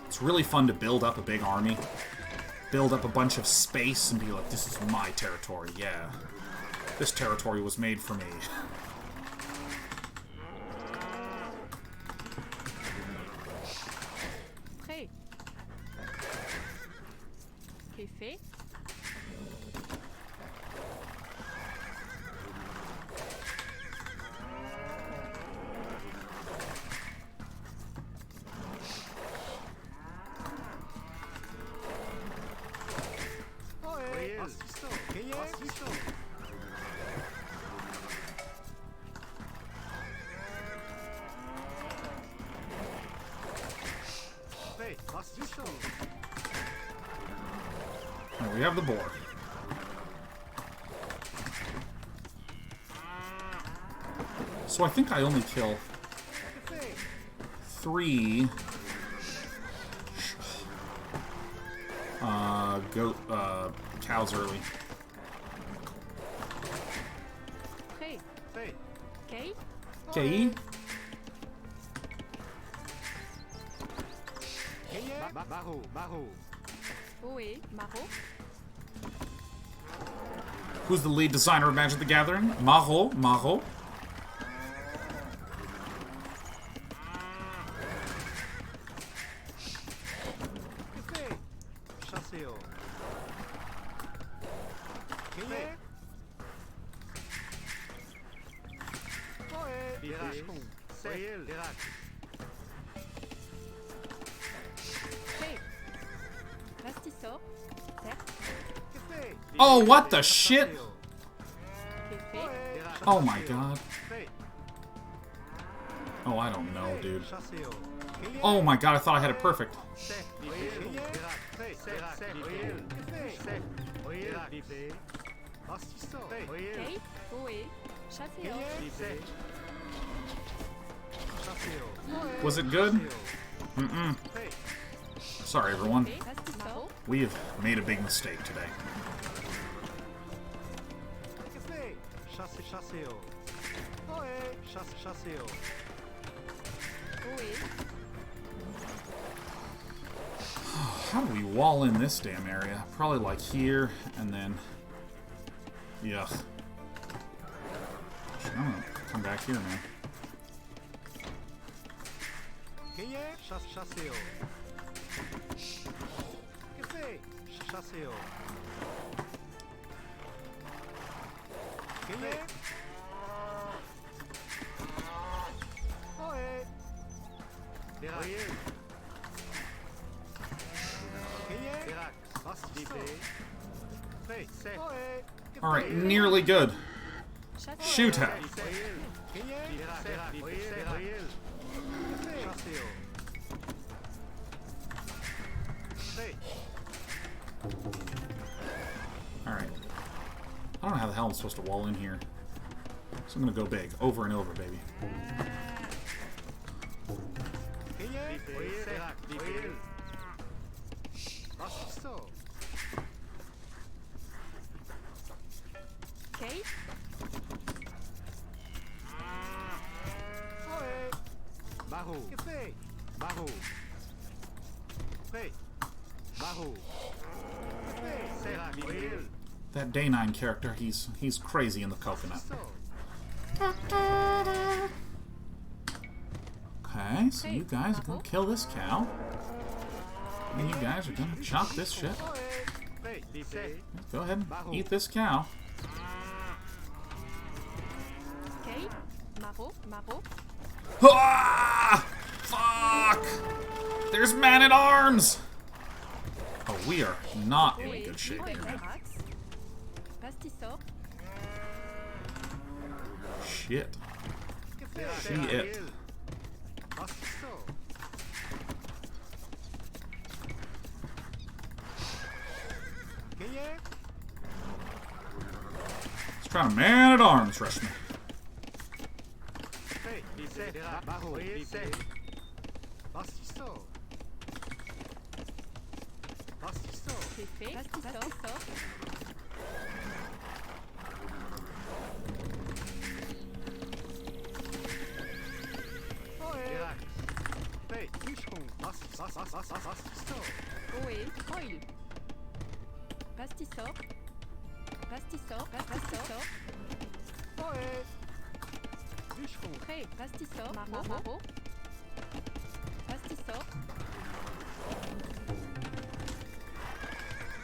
It's really fun to build up a big army. Build up a bunch of space and be like, this is my territory, yeah. This territory was made for me. Prêt. Qu'est fait? There we have the board. So I think I only kill 3 cows early. Prêt. Okay. Okay. Oui, Maro. Who's the lead designer of Magic the Gathering? Maro. Oh, what the shit? Oh my god. Oh, I don't know, dude. Oh my god, I thought I had it perfect. Was it good? Mm-mm. Sorry, everyone. We have made a big mistake today. How do we wall in this damn area? Probably like here, and then... Yuck. I'm gonna come back here, man. Alright, nearly good. Shoot her. Alright. I don't know how the hell I'm supposed to wall in here. So I'm gonna go big. Over and over, baby. Okay. Maho. Maho. Maho. That Day 9 character, he's crazy in the coconut. Okay, so you guys are gonna kill this cow. And you guys are gonna chop this shit. Go ahead and eat this cow. Okay. Maro. Maro. Ah! Fuck! There's man-at-arms! Oh, we are not in good shape here. Pastisor. Shit. Shit. Let's try to man-at-arms rush me. C'est fait. Pastisor. Oe. Oil. Pastisor. Pastisor. Pastisor. Prêt. Pastisor. Maro. Pastisor.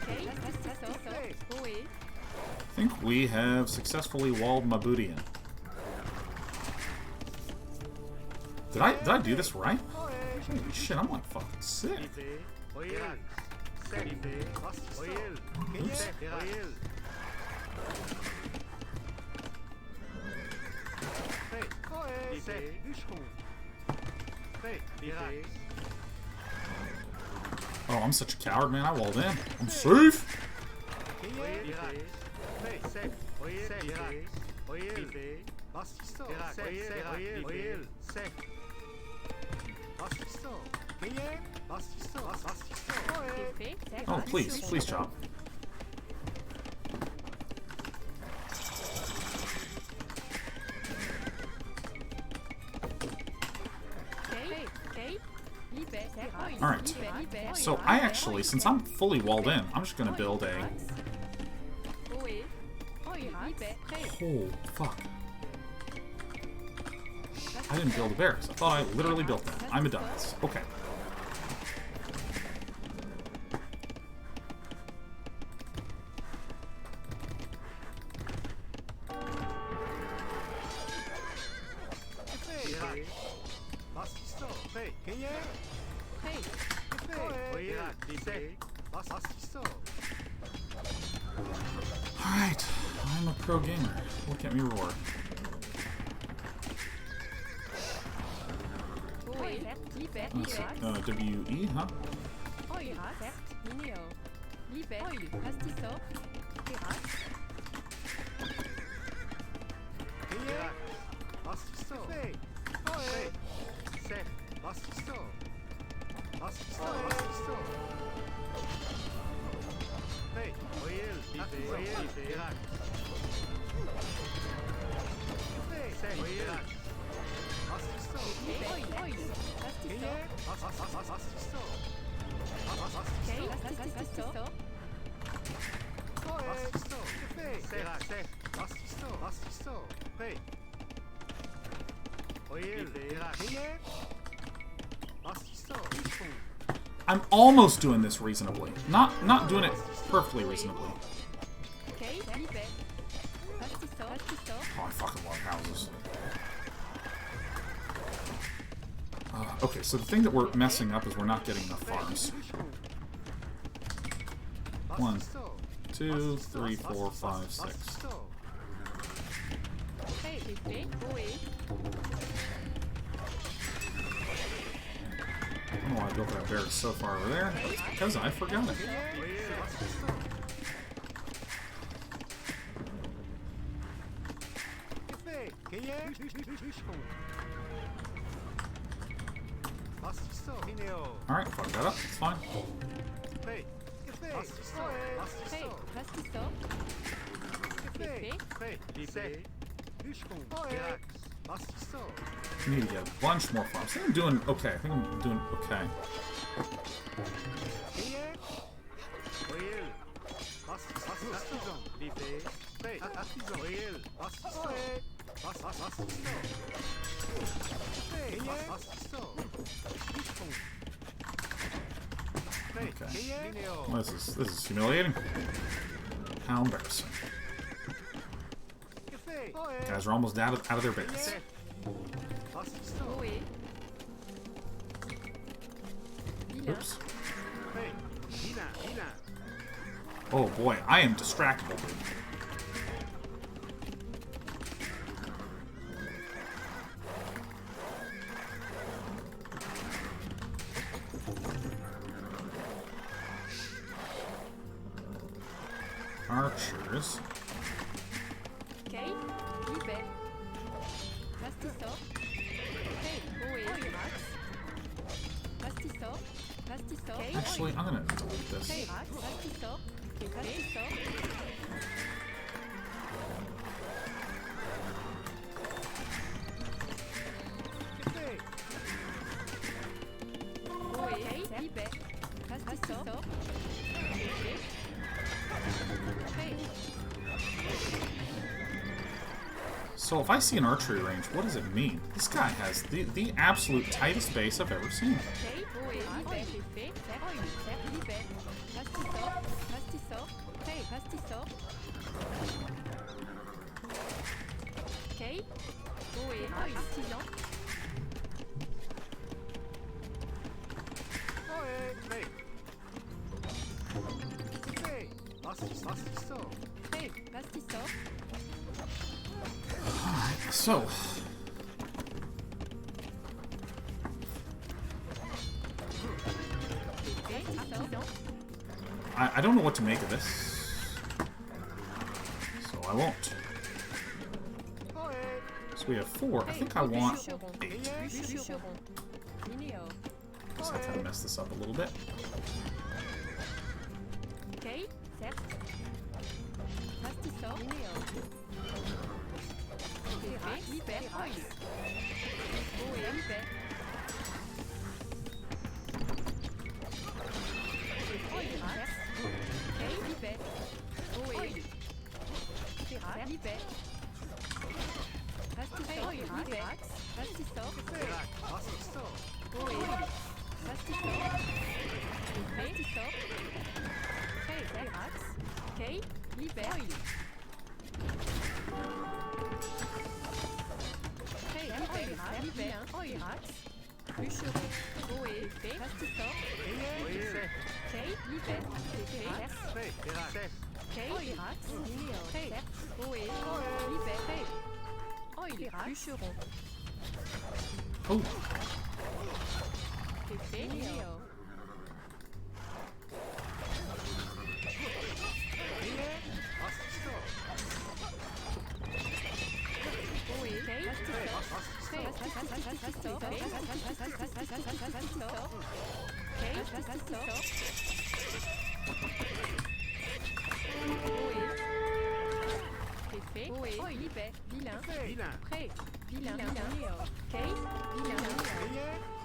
Okay. Pastisor. Oe. I think we have successfully walled my booty in. Did I do this right? Holy shit, I'm like fucking sick. Oops. Oh, I'm such a coward, man. I walled in. I'm safe. Oh, please, please chop. Alright. So I actually, since I'm fully walled in, I'm just gonna build a... Oh, fuck. I didn't build a barracks. I thought I literally built that. I'm a dumbass. Okay. Alright. I'm a pro gamer. Look at me roar. WE, huh? I'm almost doing this reasonably. Not doing it perfectly reasonably. Oh, I fucking love houses. Okay, so the thing that we're messing up is we're not getting enough farms. 1, 2, 3, 4, 5, 6. I don't know why I built that barracks so far over there. It's because I forgot it. Café. Cueillette. Bûcheron. Pastisseau. Inéo. Alright, fuck that up. It's fine. Café. Café. Pastisseau. Hey, Pastisseau. pastisso. Café. Café. Café. Bûcheron. Relax. Pastisseau. I need to get a bunch more farms. I think I'm doing okay. I think I'm doing okay. Cueillette. Voyelle. Pastisseau. Livré. Café. Artisan. Voyelle. Pastisseau. Pastisseau. Café. Pastisseau. Bûcheron. Okay. This is humiliating. How embarrassing. Guys are almost out of their base. Oui. Oops. Oh boy, I am distractible, dude. Archers. Okay. Libé. Pastisso. Hey, oui. Max. Pastisso. Pastisso. Actually, I'm gonna delete this. Hey, Max. Pastisso. Pastisso. Oui. Hey, libé. Pastisso. Hey. So if I see an archery range, what does it mean? This guy has the absolute tightest base I've ever seen. Okay, oui. Libé. Libé. Pastisso. Pastisso. Hey, pastisso. Okay. Oui. Artisan. Hey, pastisso. Alright, so Okay, artisan. I don't know what to make of this. So I won't. So we have 4. I think I want 8. Bûcheron. Inéo. Just have to mess this up a little bit. Okay, certes. Pastisso. Inéo. Libé. Oui, libé. Okay, libé. Oui. Libé. Pastisso. Libé. Pastisso. Oui. Pastisso. Pastisso. Hey, relax. Okay, libé. Hey, libé. Relax. Bûcheron. Oui. Pastisso. Okay, libé. Relax. Okay, relax. Hey, oui. Libé. Hey. Bûcheron. Oh, Inéo. Oui. Okay. Pastisso. Okay, pastisso. Oui. Oui. Libé. Vilain. Prêt. Vilain. Inéo. Okay. Vilain.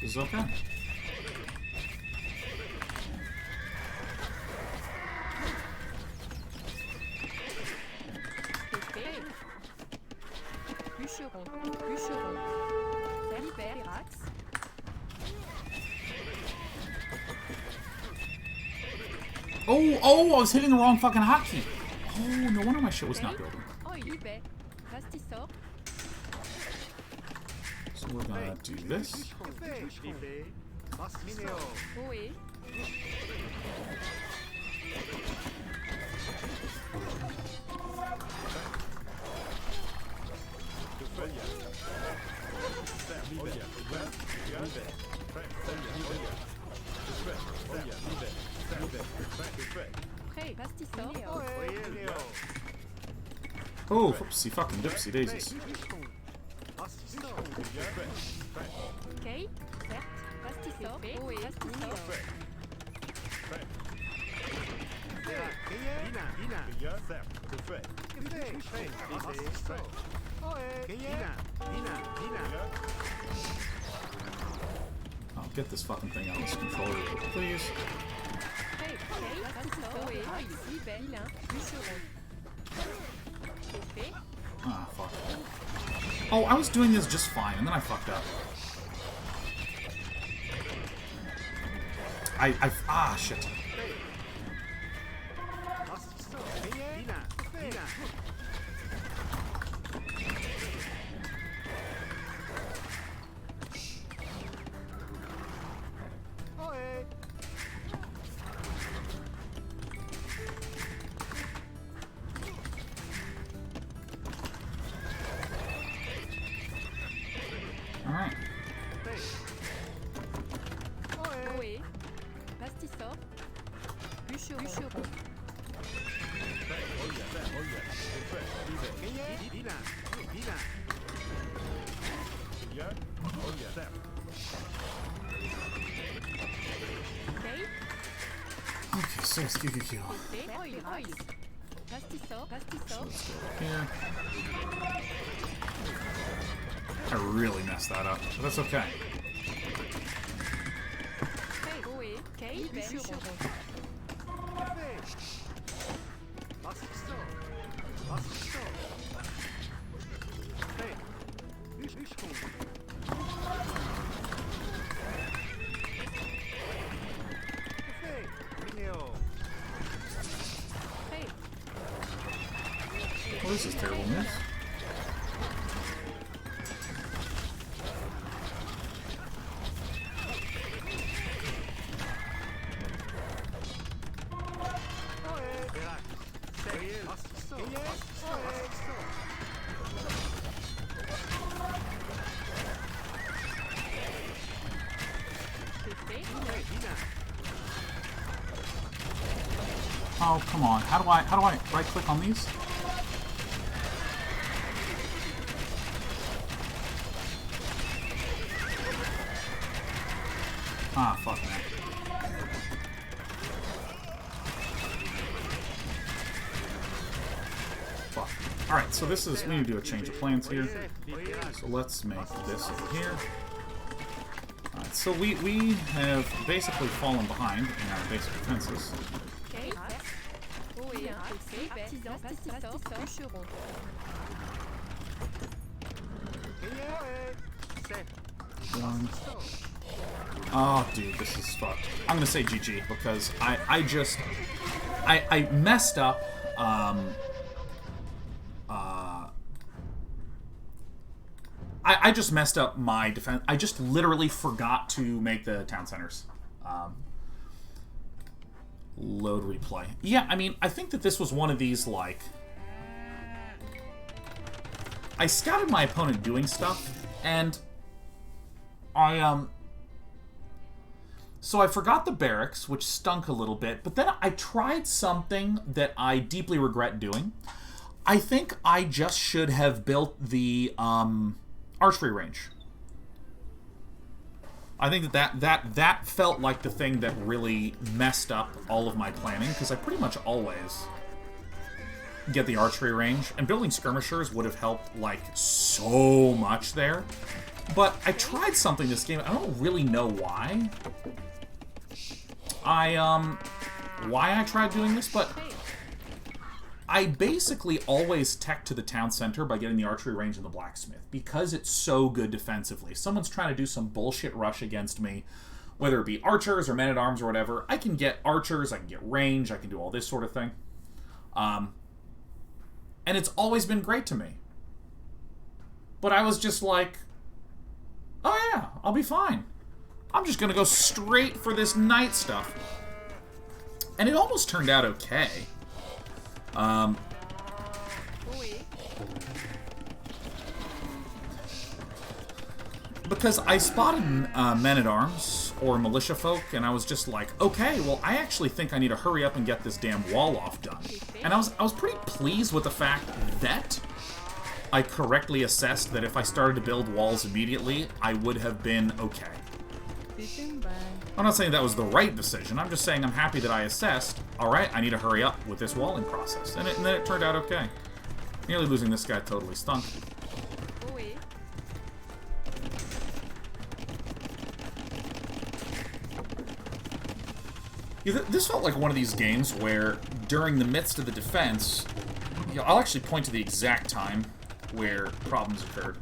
this is okay. Bûcheron. Bûcheron. Libérax. Oh, I was hitting the wrong fucking hotkey. Oh, no wonder my shit was not building. Oh, libé. Pastisso. So we're gonna do this. Mineo. Ohé. Prêt. Pastisseur. Mineo. Oh, whoopsie fucking dipsy daisies. Kate. Certes. Pastisseur. Ohé. Pastisseur. I'll get this fucking thing out of this controller, please. Prêt. Kate. Pastisseur. Ohé. Libé. Vilain. Bûcheron. Fait. Ah, fuck. Oh, I was doing this just fine, and then I fucked up. Ah, shit. Alright. Ohé. Pastisseur. Bûcheron. Kate. Okay, so it's QQQ. Fait. Oil. Pastisseur. Pastisseur. Here. I really messed that up, but that's okay. Prêt. Ohé. Kate. Bûcheron. Prêt. Well, this is terrible news. Oh, come on. How do I right click on these? Ah, fuck, man. Fuck. Alright, so this is, we need to do a change of plans here. So let's make this over here. Alright, so we have basically fallen behind in our basic defenses. Kate. Ohé. Artisan. Pastisseur. Bûcheron. One. Oh, dude, this is fucked. I'm gonna say GG because I messed up. I just messed up my defense. I just literally forgot to make the town centers. Load replay. Yeah, I mean, I think that this was one of these, like... I scouted my opponent doing stuff, and so I forgot the barracks, which stunk a little bit, but then I tried something that I deeply regret doing. I think I just should have built the archery range. I think that felt like the thing that really messed up all of my planning, because I pretty much always get the archery range, and building skirmishers would have helped, like, so much there. But I tried something this game, I don't really know why. Why I tried doing this, but I basically always tech to the town center by getting the archery range and the blacksmith, because it's so good defensively. If someone's trying to do some bullshit rush against me, whether it be archers or men-at-arms or whatever, I can get archers, I can get range, I can do all this sort of thing. And it's always been great to me. But I was just like, oh yeah, I'll be fine. I'm just gonna go straight for this knight stuff. And it almost turned out okay. Because I spotted men-at-arms or militia folk, and I was just like, okay, well, I actually think I need to hurry up and get this damn wall off done. And I was pretty pleased with the fact that I correctly assessed that if I started to build walls immediately, I would have been okay. I'm not saying that was the right decision. I'm just saying I'm happy that I assessed, alright, I need to hurry up with this walling process. And then it turned out okay. Nearly losing this guy totally stunk. Yeah, this felt like one of these games where, during the midst of the defense, I'll actually point to the exact time where problems occurred.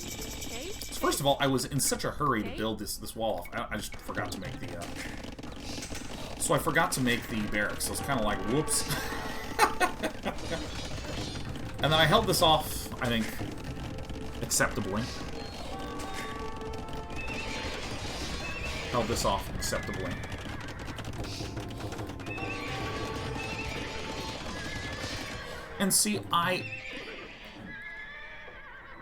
So first of all, I was in such a hurry to build this wall off. I just forgot to make the... So I forgot to make the barracks. So it's kind of like, whoops. And then I held this off, I think, acceptably. Held this off acceptably. And see,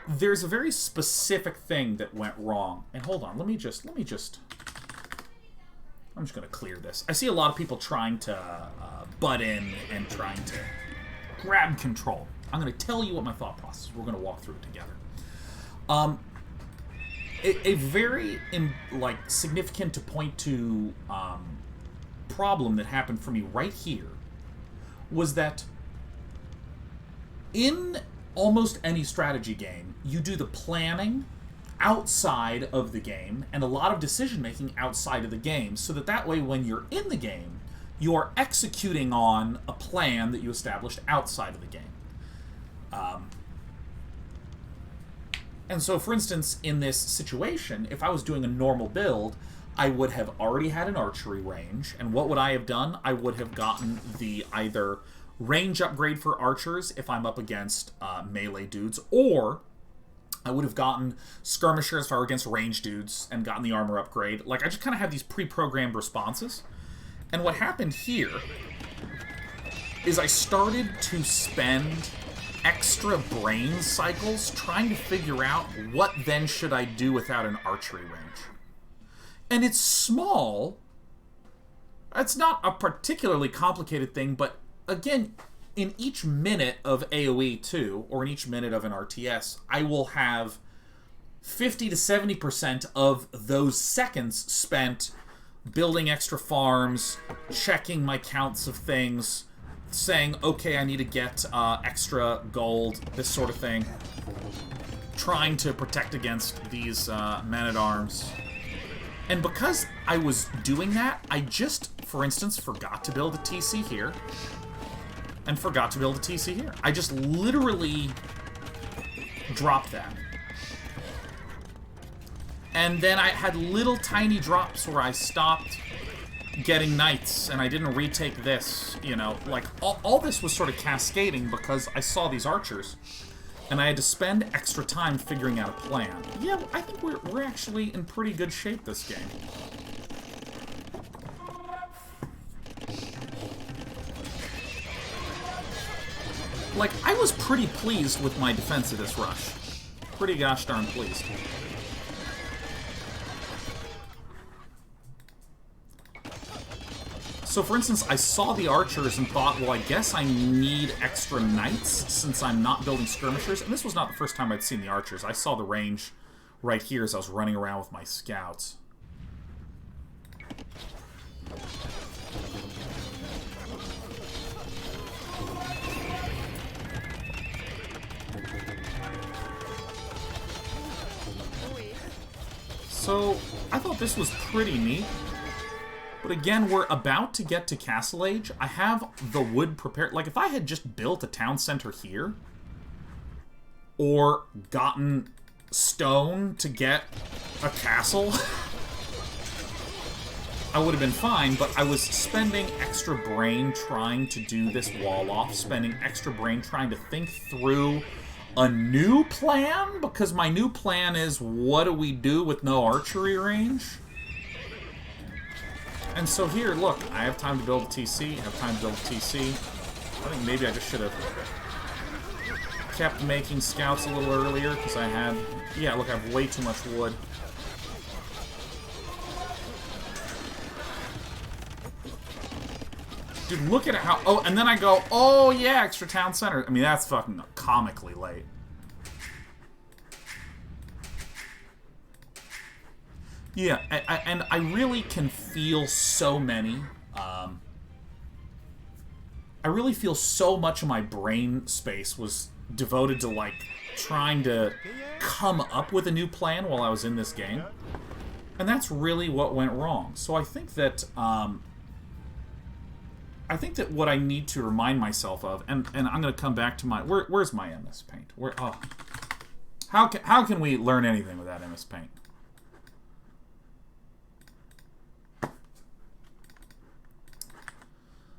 there's a very specific thing that went wrong. And hold on, I'm just gonna clear this. I see a lot of people trying to butt in and trying to grab control. I'm gonna tell you what my thought process is. We're gonna walk through it together. A very significant to point to problem that happened for me right here was that in almost any strategy game, you do the planning outside of the game and a lot of decision making outside of the game, so that way when you're in the game, you are executing on a plan that you established outside of the game. And so, for instance, in this situation, if I was doing a normal build, I would have already had an archery range, and what would I have done? I would have gotten the either range upgrade for archers if I'm up against melee dudes, or I would have gotten skirmishers if I were against range dudes and gotten the armor upgrade. Like, I just kind of had these pre-programmed responses. And what happened here is I started to spend extra brain cycles trying to figure out what then should I do without an archery range. And it's small. It's not a particularly complicated thing, but again, in each minute of AoE 2, or in each minute of an RTS, I will have 50 to 70% of those seconds spent building extra farms, checking my counts of things, saying, okay, I need to get extra gold, this sort of thing. Trying to protect against these men-at-arms. And because I was doing that, I just, for instance, forgot to build a TC here. And forgot to build a TC here. I just literally dropped that. And then I had little tiny drops where I stopped getting knights, and I didn't retake this, you know, like, all this was sort of cascading because I saw these archers, and I had to spend extra time figuring out a plan. Yeah, I think we're actually in pretty good shape this game. Like, I was pretty pleased with my defense of this rush. Pretty gosh darn pleased. So, for instance, I saw the archers and thought, well, I guess I need extra knights since I'm not building skirmishers. And this was not the first time I'd seen the archers. I saw the range right here as I was running around with my scouts. So, I thought this was pretty neat. But again, we're about to get to Castle Age. I have the wood prepared. Like, if I had just built a town center here, or gotten stone to get a castle, I would have been fine, but I was spending extra brain trying to do this wall off, spending extra brain trying to think through a new plan, because my new plan is, what do we do with no archery range? And so here, look, I have time to build a TC, I have time to build a TC. I think maybe I just should have kept making scouts a little earlier, because I had... Yeah, look, I have way too much wood. Dude, look at how... Oh, and then I go, oh, yeah, extra town center. I mean, that's fucking comically late. Yeah, and I really can feel so many... I really feel so much of my brain space was devoted to, like, trying to come up with a new plan while I was in this game. And that's really what went wrong. So I think that... I think that what I need to remind myself of, and I'm going to come back to my... Where's my MS Paint? Where? Oh. How can we learn anything without MS Paint?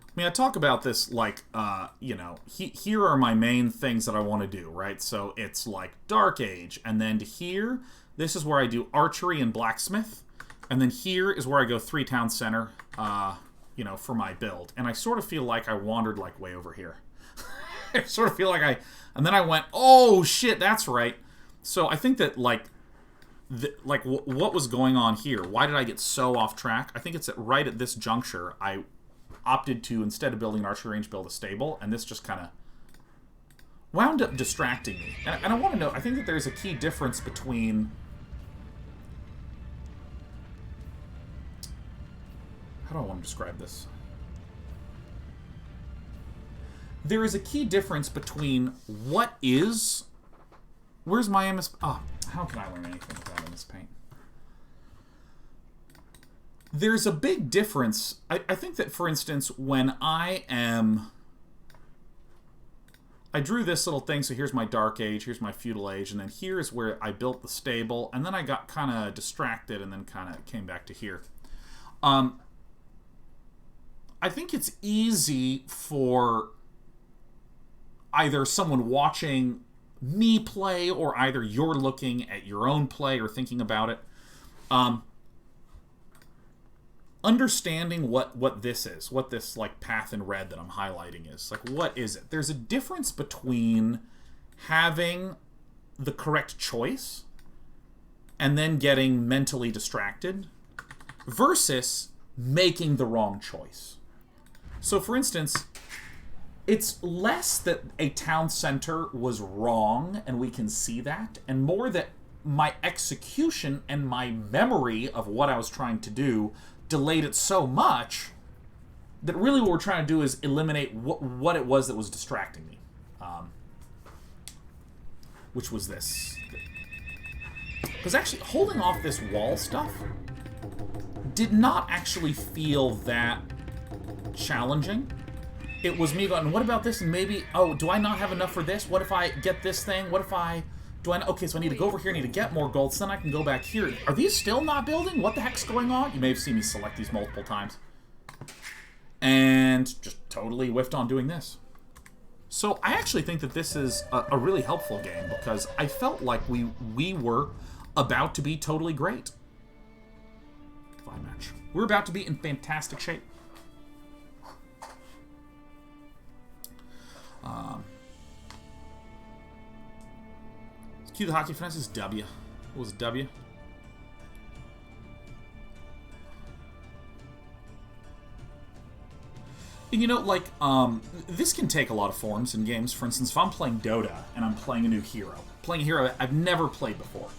I mean, I talk about this like, you know, here are my main things that I want to do, right? So it's like Dark Age, and then to here, this is where I do Archery and Blacksmith, and then here is where I go 3 Town Center, you know, for my build. And I sort of feel like I wandered, like, way over here. I sort of feel like and then I went, oh, shit, that's right. So I think that, like, what was going on here? Why did I get so off track? I think it's right at this juncture, I opted to, instead of building an archery range, build a stable, and this just kind of wound up distracting me. And I want to know, I think that there's a key difference between... How do I want to describe this? There is a key difference between what is... Where's my MS... Oh, how can I learn anything without MS Paint? There's a big difference. I think that, for instance, when I drew this little thing, so here's my Dark Age, here's my Feudal Age, and then here's where I built the stable, and then I got kind of distracted and then kind of came back to here. I think it's easy for either someone watching me play, or either you're looking at your own play or thinking about it, understanding what this is, what this, like, path in red that I'm highlighting is. Like, what is it? There's a difference between having the correct choice and then getting mentally distracted versus making the wrong choice. So, for instance, it's less that a town center was wrong, and we can see that, and more that my execution and my memory of what I was trying to do delayed it so much that really what we're trying to do is eliminate what it was that was distracting me. Which was this. Because actually, holding off this wall stuff did not actually feel that challenging. It was me going, what about this? And maybe, oh, do I not have enough for this? What if I get this thing? What if I... Okay, so I need to go over here, I need to get more gold, so then I can go back here. Are these still not building? What the heck's going on? You may have seen me select these multiple times. And just totally whiffed on doing this. So I actually think that this is a really helpful game, because I felt like we were about to be totally great. Fine match. We're about to be in fantastic shape. Cue the hockey finesse is W. What was it, W? And you know, like, this can take a lot of forms in games. For instance, if I'm playing Dota and I'm playing a new hero. Playing a hero I've never played before.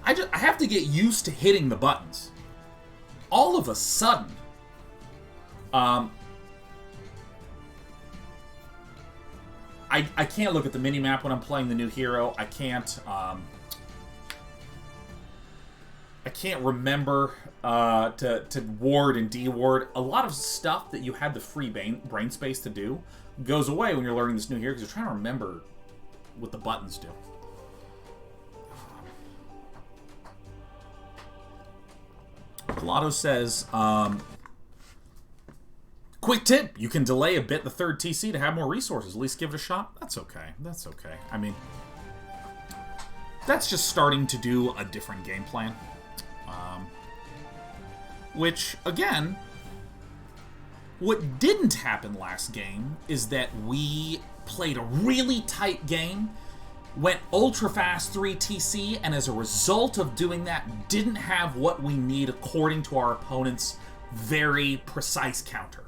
I have to get used to hitting the buttons. All of a sudden, I can't look at the mini-map when I'm playing the new hero. I can't remember to ward and de-ward. A lot of stuff that you had the free brain space to do goes away when you're learning this new hero, because you're trying to remember what the buttons do. Pilato says, Quick tip, you can delay a bit the third TC to have more resources. At least give it a shot. That's okay. That's okay. I mean, that's just starting to do a different game plan. Which, again, what didn't happen last game is that we played a really tight game, went ultra fast 3 TC, and as a result of doing that, didn't have what we need according to our opponent's very precise counter.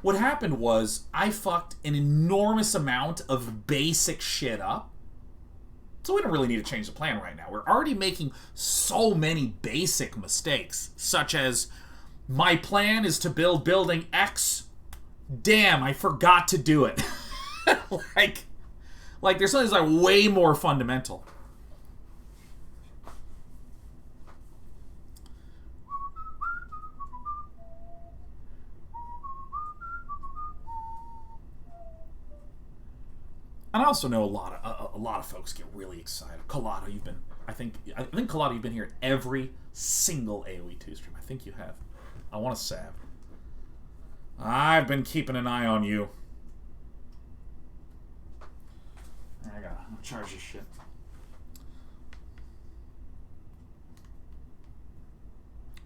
What happened was I fucked an enormous amount of basic shit up. So we don't really need to change the plan right now. We're already making so many basic mistakes, such as my plan is to build building X. Damn, I forgot to do it. like there's something that's like way more fundamental. And I also know a lot of folks get really excited. Colado, I think Colado, you've been here at every single AoE2 stream. I think you have. I want to sab. I've been keeping an eye on you. I'm gonna charge this shit.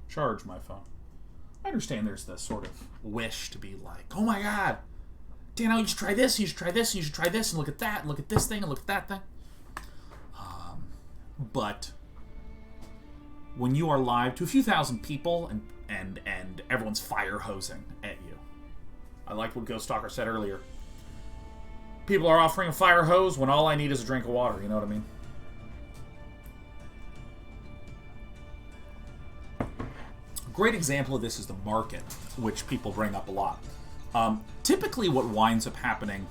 Charge my phone. I understand there's this sort of wish to be like, oh my god, Dano, you should try this, you should try this, you should try this, and look at that, and look at this thing, and look at that thing. But when you are live to a few thousand people and everyone's fire hosing at you, I like what Ghost Stalker said earlier. People are offering a fire hose when all I need is a drink of water, you know what I mean? A great example of this is the market, which people bring up a lot. Typically what winds up happening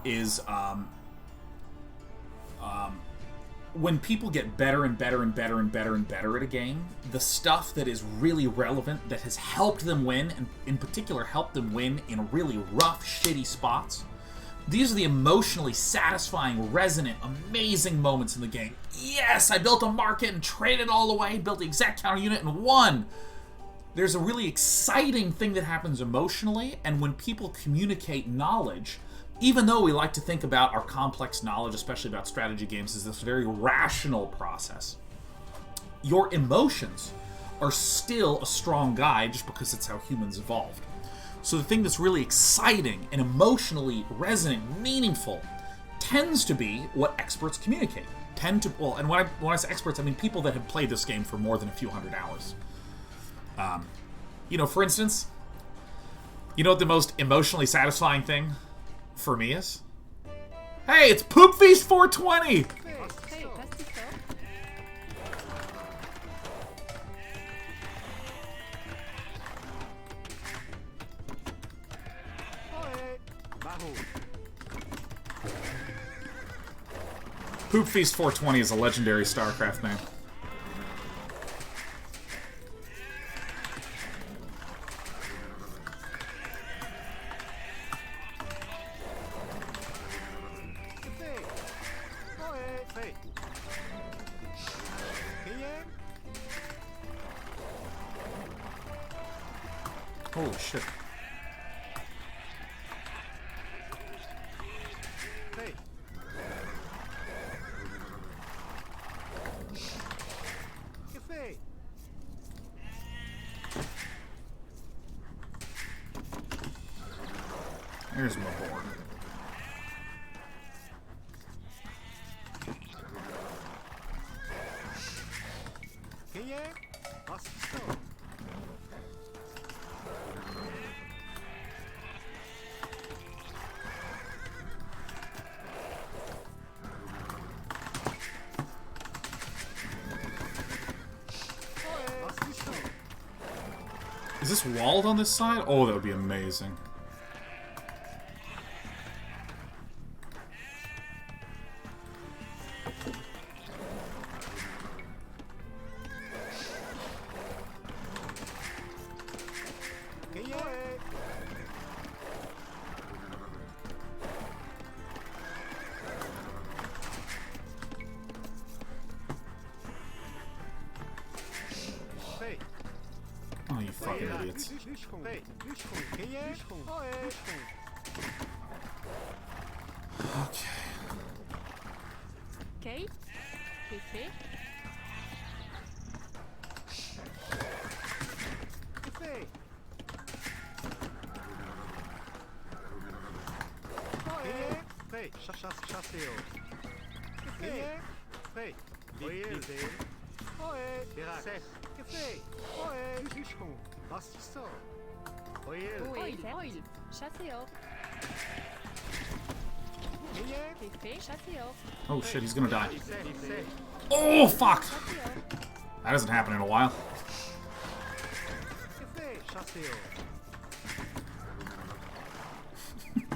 is when people get better and better and better and better and better at a game, the stuff that is really relevant, that has helped them win, and in particular helped them win in really rough, shitty spots, these are the emotionally satisfying, resonant, amazing moments in the game. Yes, I built a market and traded all the way, built the exact counter unit and won. There's a really exciting thing that happens emotionally, and when people communicate knowledge, even though we like to think about our complex knowledge, especially about strategy games, as this very rational process, your emotions are still a strong guide just because it's how humans evolved. So the thing that's really exciting and emotionally resonant, meaningful, tends to be what experts communicate. And when I say experts, I mean people that have played this game for more than a few hundred hours. For instance, you know what the most emotionally satisfying thing for me is? Hey, it's Poop Feast 420! Poop Feast 420 is a legendary StarCraft name. Holy shit. Here's my board. Is this walled on this side? Oh, that would be amazing. idiots. Okay. Ok. C'est fait. Oil. Chasseur. C'est fait. Chasseur. Oh shit, he's gonna die. Oh fuck! Chasseur. That hasn't happened in a while.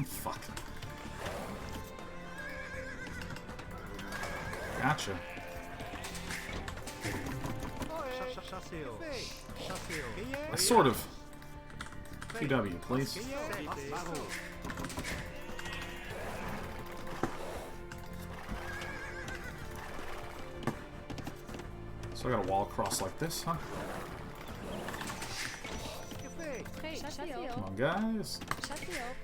Fuck. Gotcha. A sort of. QW, please. So I got a wall across like this, huh? Chasseur. Come on, guys. Chasseur.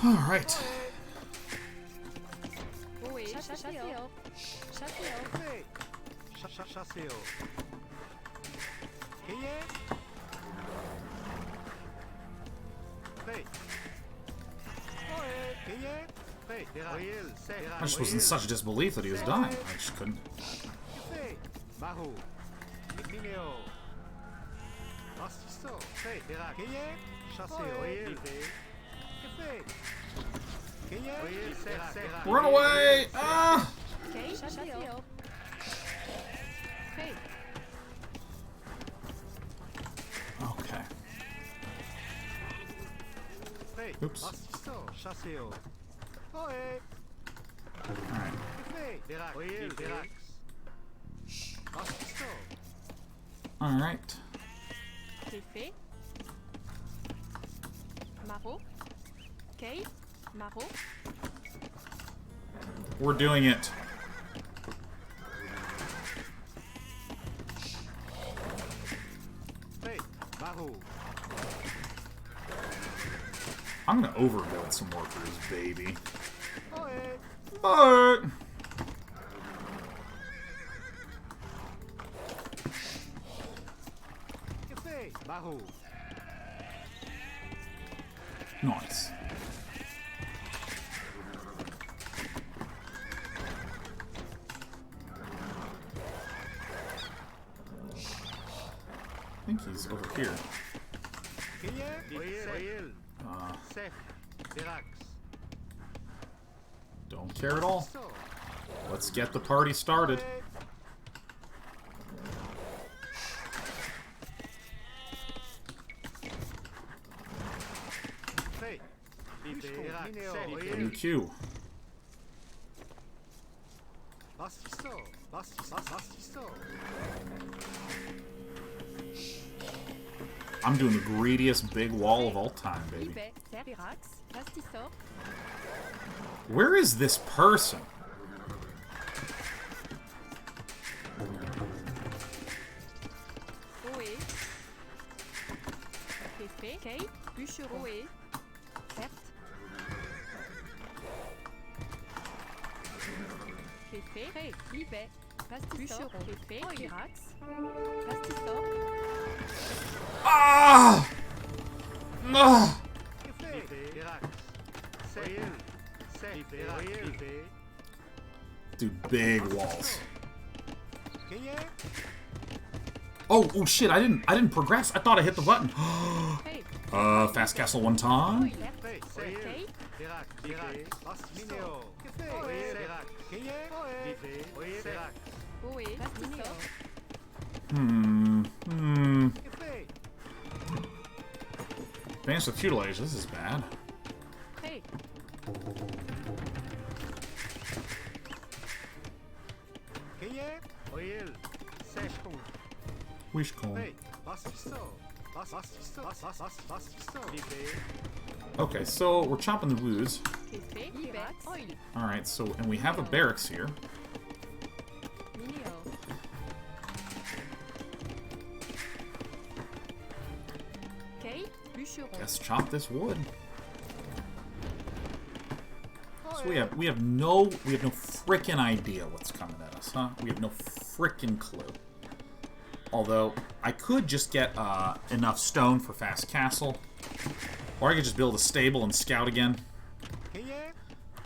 Alright. Oui. Chasseur. Chasseur. I just was in such disbelief that he was dying. I just couldn't. Run away! Ah! Ok. Chasseur. Prêt. Okay. Oops. Alright. Alright. C'est fait. Maro. Ok. Maro. We're doing it. I'm gonna overbuild some workers, baby. But nice. I think he's over here. Don't care at all. Let's get the party started. WQ. I'm doing the greediest big wall of all time, baby. Where is this person? Oui. C'est fait. Ok. Bûcheron. Oui. Certes. C'est fait. Prêt. Libet. Pastissor. C'est fait. Pirax. Pastissor. Ah! Ah! Dude, big walls. Oh shit, I didn't progress. I thought I hit the button. Fast castle one time. Advance with tutelage, this is bad. Wishcomb. Okay, so we're chopping the woos. Café, Liberax, Oil, Alright, so, and we have a barracks here. Mineo, Kate, Bûcheron, Let's chop this wood. So we have no frickin' idea what's coming at us, huh? We have no frickin' clue. Although I could just get enough stone for fast castle, or I could just build a stable and scout again.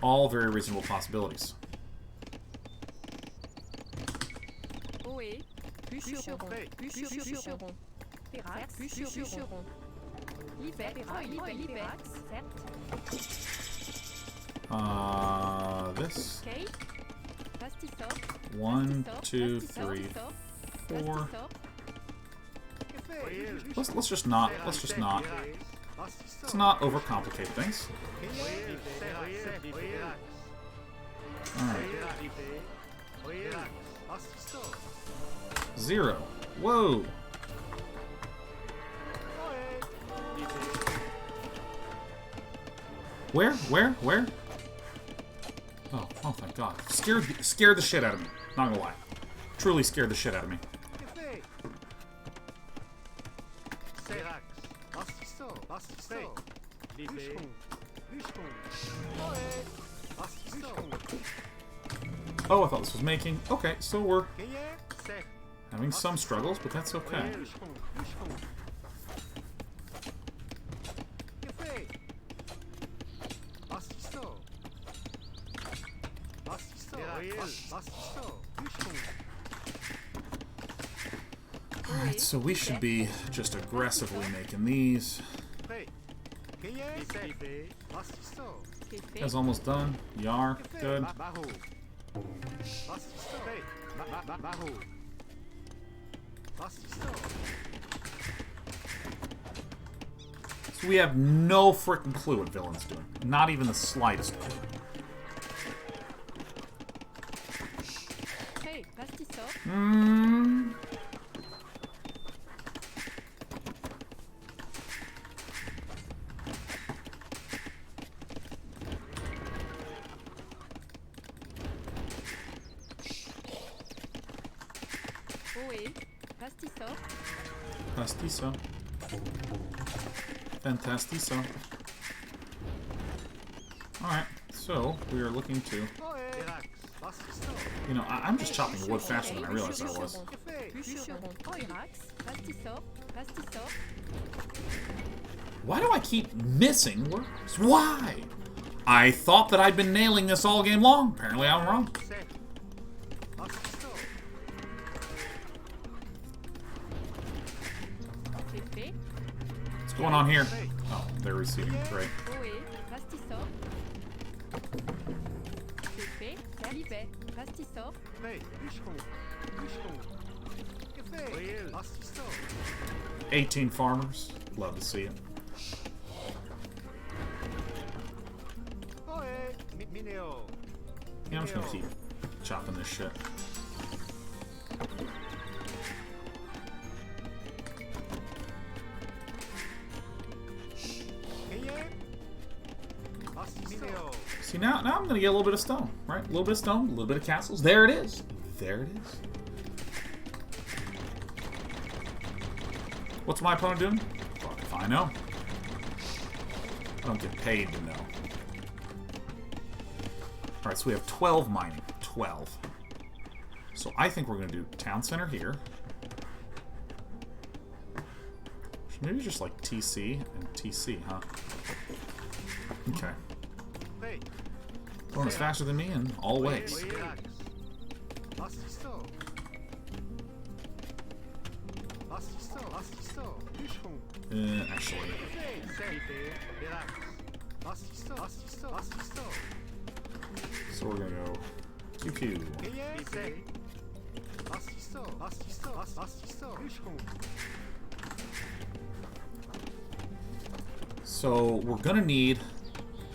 All very reasonable possibilities. Oé, Bûcheron, Bûcheron, Perax, Bûcheron, Liberax, This. Kate, Pastissop, 1, 2, 3, 4. Let's just not overcomplicate things. Alright. 0. Whoa! Where? Oh thank God. Scared the shit out of me. Not gonna lie. Truly scared the shit out of me. Oh, I thought this was making. Okay, so we're having some struggles, but that's okay. Alright, so we should be just aggressively making these. That's almost done. Yar, good. So we have no frickin' clue what Villain's doing. Not even the slightest clue. Hey, Pastissop, Oé, Pastissop, Pastiso. Fantastiso. Alright, so we are looking to... You know, I'm just chopping wood faster than I realized I was. Bûcheron, Perax, Pastissop, Pastissop, Why do I keep missing words? Why? I thought that I'd been nailing this all game long. Apparently I'm wrong. Café, What's going on here? Oh, they're receiving. Great. Oé, Pastissop, Café, Libé, Pastissop, 18 farmers. Love to see it. Yeah, I'm just gonna keep chopping this shit. See, now I'm gonna get a little bit of stone, right? A little bit of stone, a little bit of castles. There it is. There it is. What's my opponent doing? Fuck if I know. I don't get paid to know. Alright, so we have 12 mining. 12. So I think we're going to do town center here. Maybe just like TC and TC, huh? Okay. Going is faster than me in all ways. Actually. So we're gonna go QQ. So we're gonna need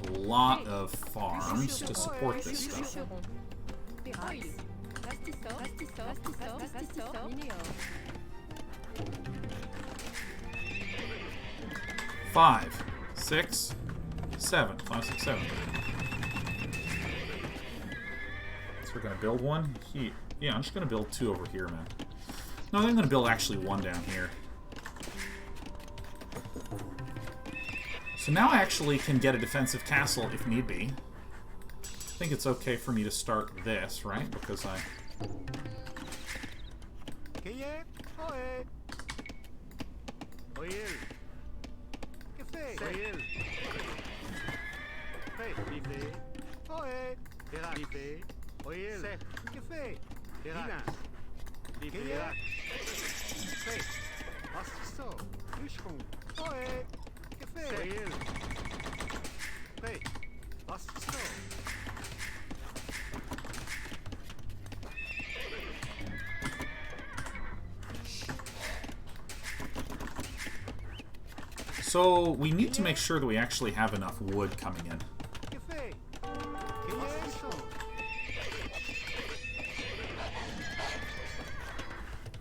a lot of farms to support this stuff. Perax, Pastissop, Pastissop, Mineo, 5, 6, 7. 5, 6, 7. We're gonna build one. Yeah, I'm just gonna build 2 over here, man. No, I'm gonna build actually 1 down here. So now I actually can get a defensive castle if need be. I think it's okay for me to start this, right? Because I... So, we need to make sure that we actually have enough wood coming in.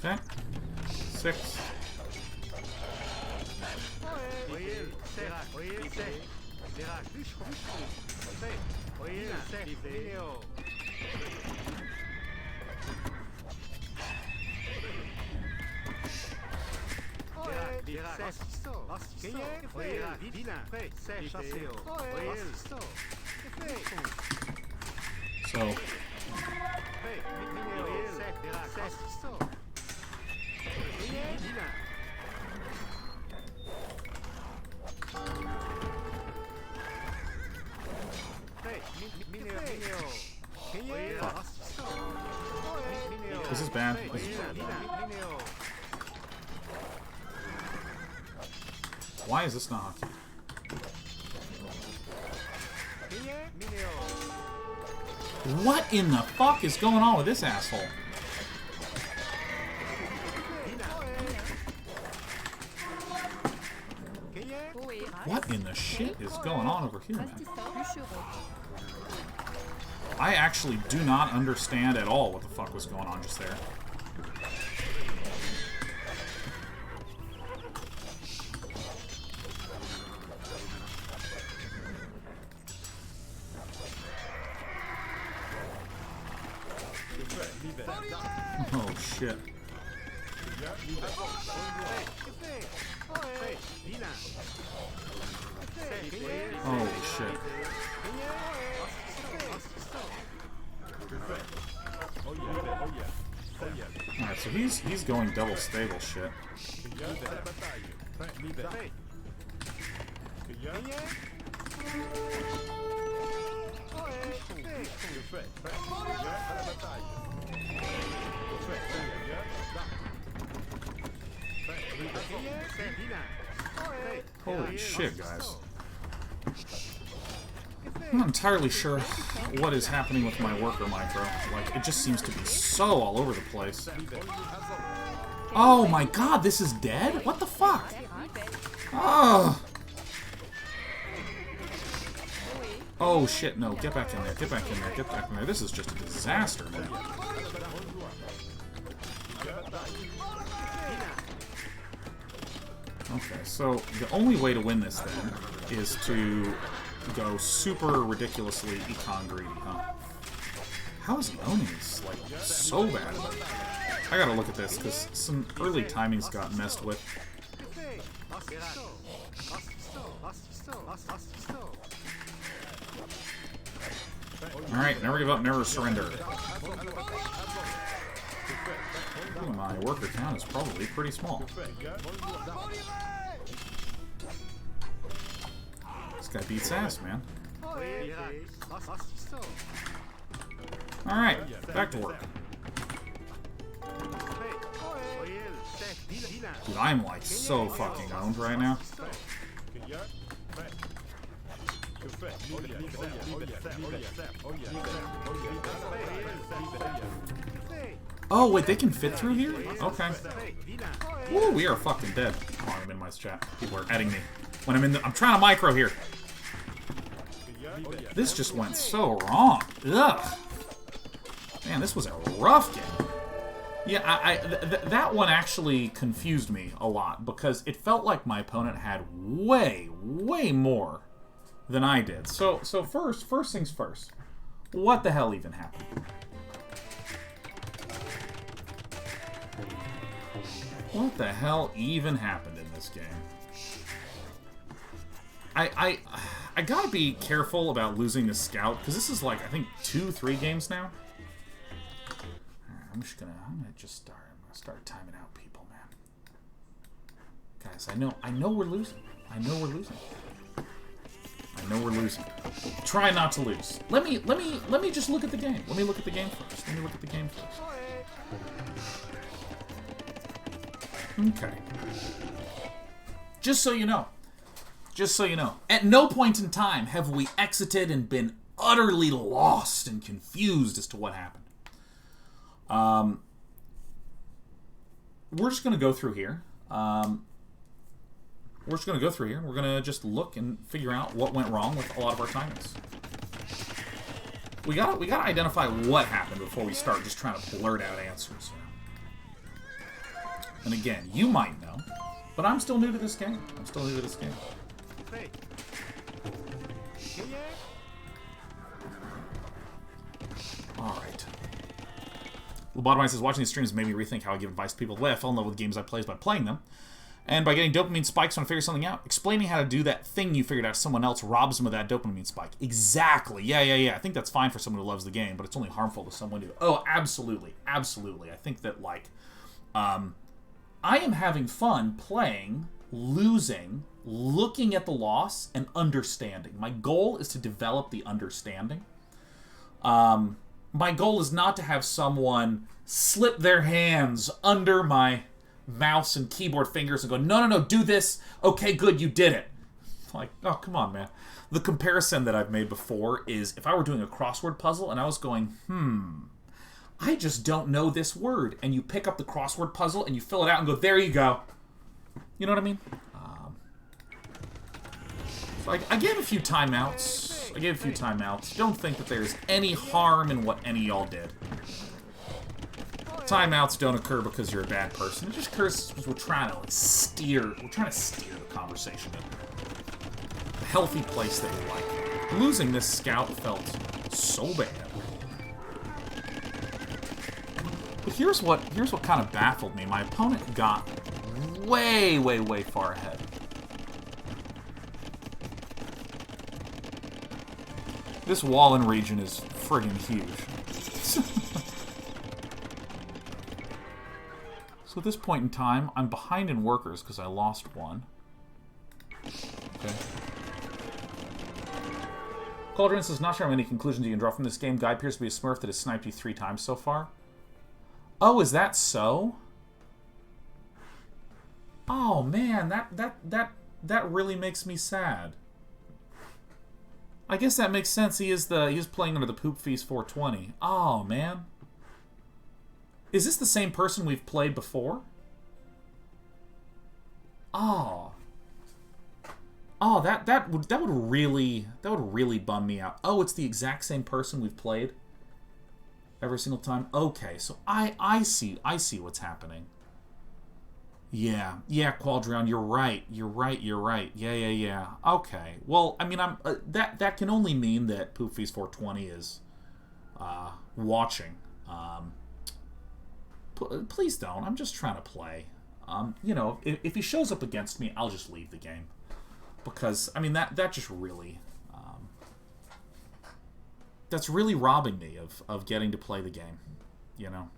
Okay. 6. So... Fuck. This is bad. This is bad. Why is this not hockey? What in the fuck is going on with this asshole? What in the shit is going on over here, man? I actually do not understand at all what the fuck was going on just there. Oh shit. Holy shit. Alright, so he's going double stable shit. Holy shit, guys. I'm not entirely sure what is happening with my worker micro. Like, it just seems to be so all over the place. Oh my god, this is dead? What the fuck? Oh. Oh shit, no. Get back in there. Get back in there. Get back in there. This is just a disaster, man. Okay, so the only way to win this then is to go super ridiculously econ greedy, huh? How is he owning this, like, so bad? I gotta look at this, because some early timings got messed with. Alright, never give up, never surrender. Ooh, my worker count is probably pretty small. This guy beats ass, man. Alright, back to work. Dude, I'm like so fucking owned right now. Oh, wait, they can fit through here? Okay. Woo, we are fucking dead. Come on, I'm in my chat. People are adding me. When I'm in the... I'm trying to micro here. This just went so wrong. Ugh. Man, this was a rough game. Yeah, that one actually confused me a lot, because it felt like my opponent had way, way more than I did. So first things first. What the hell even happened? What the hell even happened in this game? I gotta be careful about losing the scout, because this is like, I think, 2-3 games now. Alright, I'm gonna start timing out people, man. Guys, I know we're losing. I know we're losing. Try not to lose. Let me just look at the game. Let me look at the game first. Okay. Just so you know, at no point in time have we exited and been utterly lost and confused as to what happened. We're just going to go through here. We're going to just look and figure out what went wrong with a lot of our timings. We gotta identify what happened before we start just trying to blurt out answers. And again, you might know, but I'm still new to this game. Alright. Lobotomized says, watching these streams made me rethink how I give advice to people. The way I fell in love with games I play is by playing them. And by getting dopamine spikes when I figure something out. Explaining how to do that thing you figured out to someone else robs them of that dopamine spike. Exactly. Yeah. I think that's fine for someone who loves the game, but it's only harmful to someone who... Oh, absolutely. I think that, like... I am having fun playing, losing, looking at the loss, and understanding. My goal is to develop the understanding. My goal is not to have someone slip their hands under my mouse and keyboard fingers and go, no, do this. Okay, good, you did it. Like, oh, come on, man. The comparison that I've made before is if I were doing a crossword puzzle and I was going, I just don't know this word. And you pick up the crossword puzzle and you fill it out and go, there you go. You know what I mean? So I gave a few timeouts. Don't think that there's any harm in what any of y'all did. Timeouts don't occur because you're a bad person. It just occurs because we're trying to steer the conversation in a healthy place that we like. Losing this scout felt so bad. But here's what kind of baffled me. My opponent got way far ahead. This Wallen region is friggin' huge. So at this point in time, I'm behind in workers because I lost one. Okay. Cauldron says, not sure how many conclusions you can draw from this game. Guy appears to be a smurf that has sniped you 3 times so far. Oh, is that so? Oh man, that really makes me sad. I guess that makes sense. He is playing under the P14. Oh man. Is this the same person we've played before? Oh. Oh, that would really bum me out. Oh, it's the exact same person we've played every single time. Okay, so I see what's happening. Yeah, Quadrion, you're right. Yeah. Okay. Well, I mean, that can only mean that Poofys420 is watching. Please don't. I'm just trying to play. You know, if he shows up against me, I'll just leave the game. Because, I mean, that just really... that's really robbing me of getting to play the game. You know?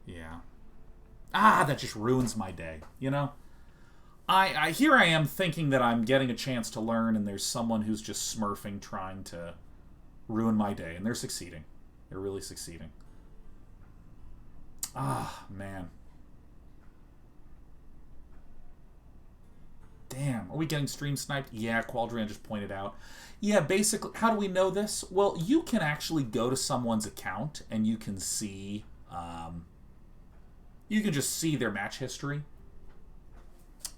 Yeah. That just ruins my day. You know? Here I am thinking that I'm getting a chance to learn, and there's someone who's just smurfing trying to ruin my day. And they're succeeding. They're really succeeding. Man. Damn, are we getting stream sniped? Yeah, Qualdrian just pointed out. Yeah, basically, how do we know this? Well, you can actually go to someone's account and you can see, you can just see their match history.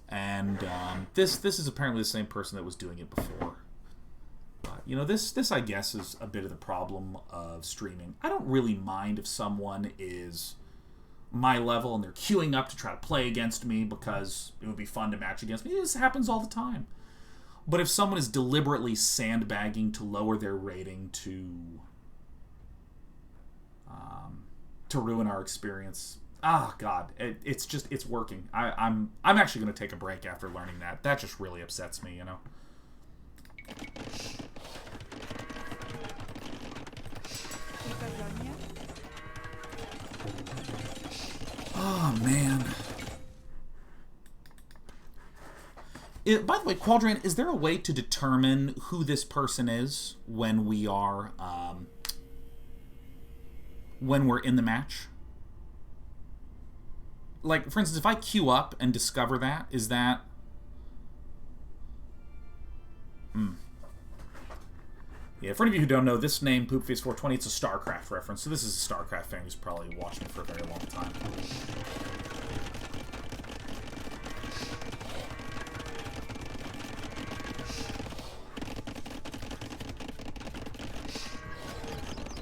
And this is apparently the same person that was doing it before. But, you know, this I guess is a bit of the problem of streaming. I don't really mind if someone is my level and they're queuing up to try to play against me because it would be fun to match against me. This happens all the time. But if someone is deliberately sandbagging to lower their rating to ruin our experience, God, it's working. I'm actually going to take a break after learning that. That just really upsets me, you know. Oh man. By the way, Quadrant, is there a way to determine who this person is when we are when we're in the match? Like, for instance, if I queue up and discover that, is that... Yeah, for any of you who don't know, this name, P14, it's a StarCraft reference. So this is a StarCraft fan who's probably watched me for a very long time.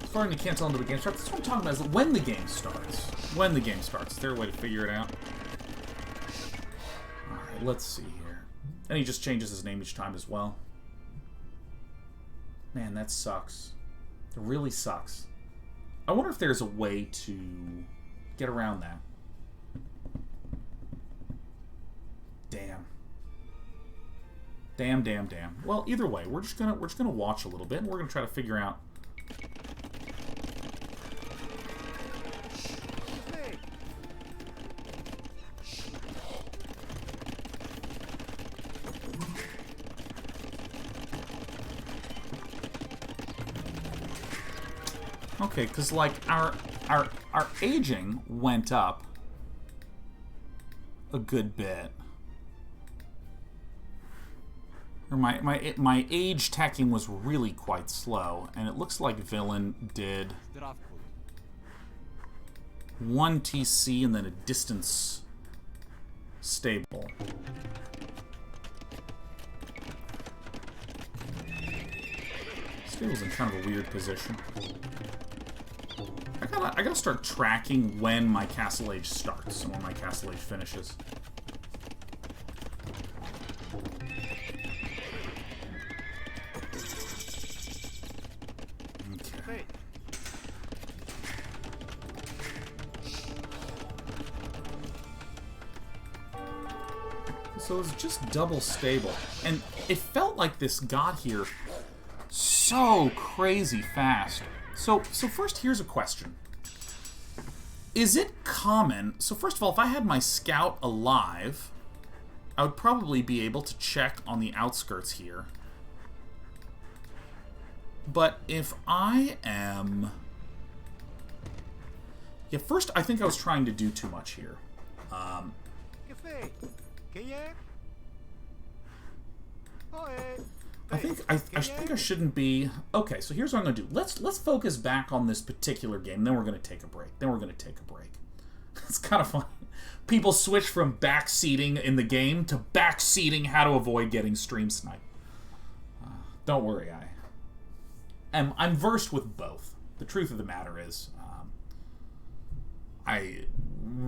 As far as you can't tell until the game starts, that's what I'm talking about, is when the game starts. When the game starts. Is there a way to figure it out? Alright, let's see here. And he just changes his name each time as well. Man, that sucks. It really sucks. I wonder if there's a way to get around that. Damn. Damn. Well, either way, we're just gonna watch a little bit, and we're gonna try to figure out. Okay, because like our aging went up a good bit. Or my age teching was really quite slow, and it looks like Villain did 1 TC and then a distance stable. Stable's in kind of a weird position. I gotta start tracking when my castle age starts and when my castle age finishes. Okay. So it's just double stable. And it felt like this got here so crazy fast. So first, here's a question. Is it common... So first of all, if I had my scout alive, I would probably be able to check on the outskirts here. But if I am... Yeah, first, I think I was trying to do too much here. I think I shouldn't be... Okay, so here's what I'm going to do. Let's focus back on this particular game, then we're going to take a break. It's kind of fun. People switch from backseating in the game to backseating how to avoid getting stream sniped. Don't worry, I'm versed with both. The truth of the matter is,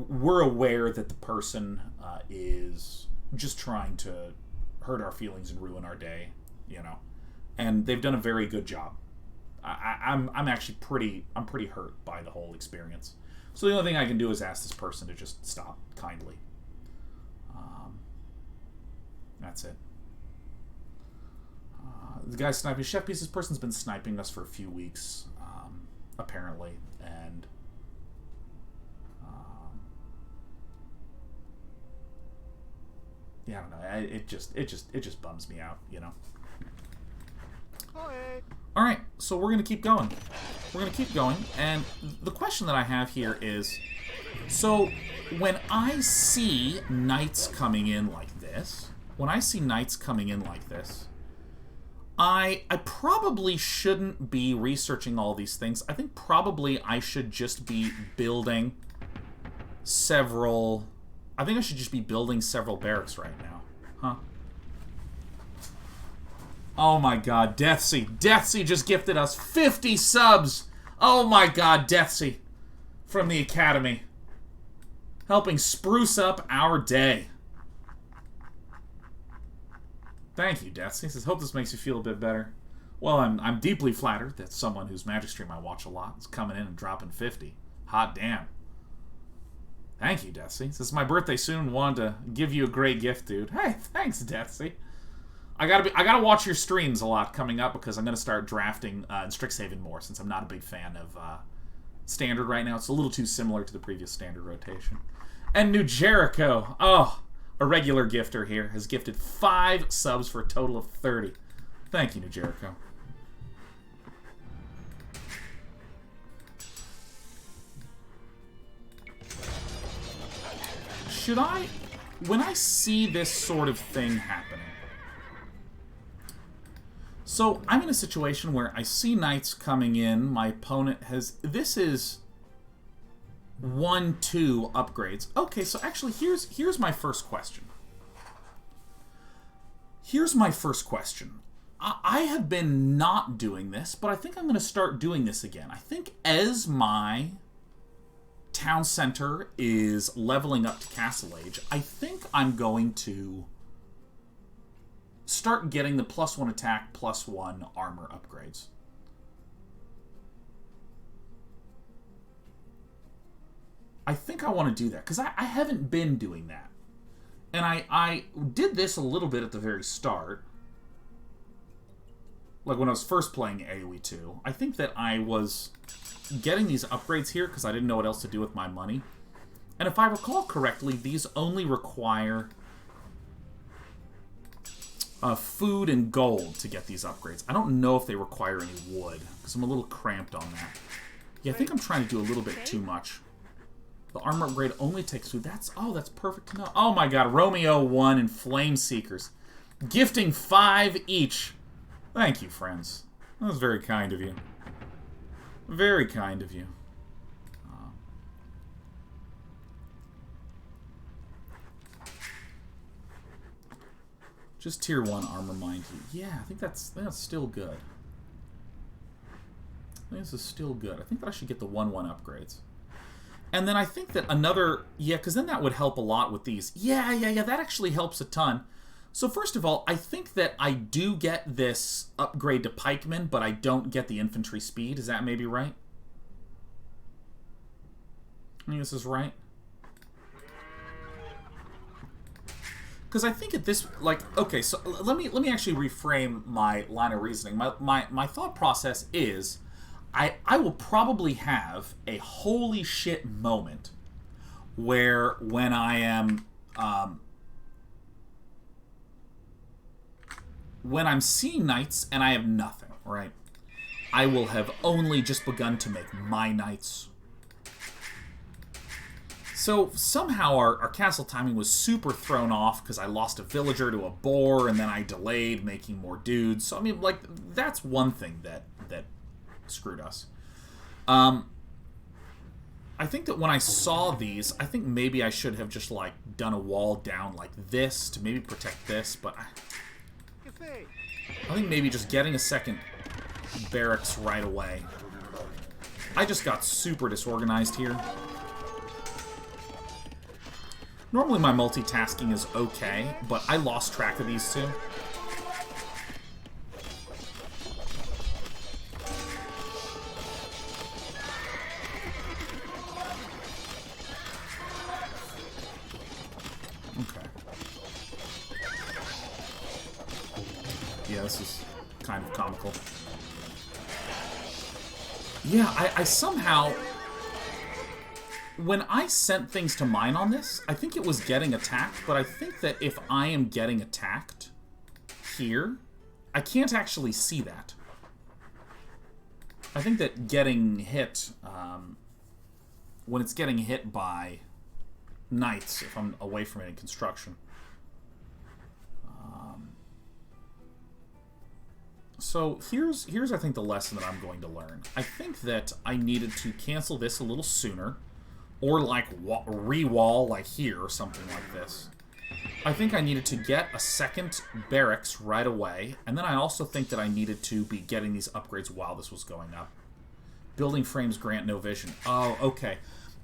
we're aware that the person is just trying to hurt our feelings and ruin our day. You know, and they've done a very good job. I'm actually pretty hurt by the whole experience. So the only thing I can do is ask this person to just stop kindly. That's it. The guy sniping Chef Piece. This person's been sniping us for a few weeks, apparently, and yeah, I don't know. It just bums me out, you know. Alright, so we're going to keep going. And the question that I have here is, so when I see knights coming in like this, I probably shouldn't be researching all these things. I think probably I should just be building several... barracks right now. Huh? Oh my god, Deathsea. Deathsea just gifted us 50 subs! Oh my god, Deathsea. From the Academy. Helping spruce up our day. Thank you, Deathsea. Says, hope this makes you feel a bit better. Well, I'm deeply flattered that someone whose Magic stream I watch a lot is coming in and dropping 50. Hot damn. Thank you, Desi. Since my birthday soon, wanted to give you a great gift, dude. Hey, thanks, Desi. I gotta watch your streams a lot coming up because I'm gonna start drafting in Strixhaven more since I'm not a big fan of Standard right now. It's a little too similar to the previous Standard rotation. And New Jericho, oh, a regular gifter here, has gifted 5 subs for a total of 30. Thank you, New Jericho. Should I, when I see this sort of thing happening, so I'm in a situation where I see knights coming in, my opponent has, this is 1-2 upgrades. Okay, so actually here's my first question. Here's my first question. I have been not doing this, but I think I'm going to start doing this again. I think as my town center is leveling up to Castle Age, I think I'm going to start getting the +1 attack, +1 armor upgrades. I think I want to do that, because I haven't been doing that. And I did this a little bit at the very start. Like when I was first playing AoE 2. I think that I was getting these upgrades here because I didn't know what else to do with my money. And if I recall correctly, these only require food and gold to get these upgrades. I don't know if they require any wood, because I'm a little cramped on that. Yeah, I think I'm trying to do a little bit too much. The armor upgrade only takes food. That's perfect to know. Oh my god, Romeo 1 and Flame Seekers. Gifting 5 each. Thank you, friends. That was very kind of you. Very kind of you. Just tier 1 armor, mind you. Yeah, I think that's still good. I think this is still good. I think that I should get the 1-1 upgrades. And then I think that another... Yeah, because then that would help a lot with these. Yeah, that actually helps a ton. So first of all, I think that I do get this upgrade to pikemen, but I don't get the infantry speed. Is that maybe right? I think this is right. Because I think at this, like, okay, so let me actually reframe my line of reasoning. My thought process is, I will probably have a holy shit moment where when I am, when I'm seeing knights and I have nothing, right? I will have only just begun to make my knights. So somehow our castle timing was super thrown off because I lost a villager to a boar and then I delayed making more dudes. So I mean, like, that's one thing that screwed us. I think that when I saw these, I think maybe I should have just like done a wall down like this to maybe protect this, but I think maybe just getting a second barracks right away. I just got super disorganized here. Normally my multitasking is okay, but I lost track of these two. Okay. Yeah, this is kind of comical. Yeah, I somehow... When I sent things to mine on this, I think it was getting attacked, but I think that if I am getting attacked here, I can't actually see that. I think that getting hit, when it's getting hit by knights, if I'm away from it in construction. So here's I think the lesson that I'm going to learn. I think that I needed to cancel this a little sooner. Or like re-wall like here or something like this. I think I needed to get a second barracks right away. And then I also think that I needed to be getting these upgrades while this was going up. Building frames grant no vision. Oh, okay.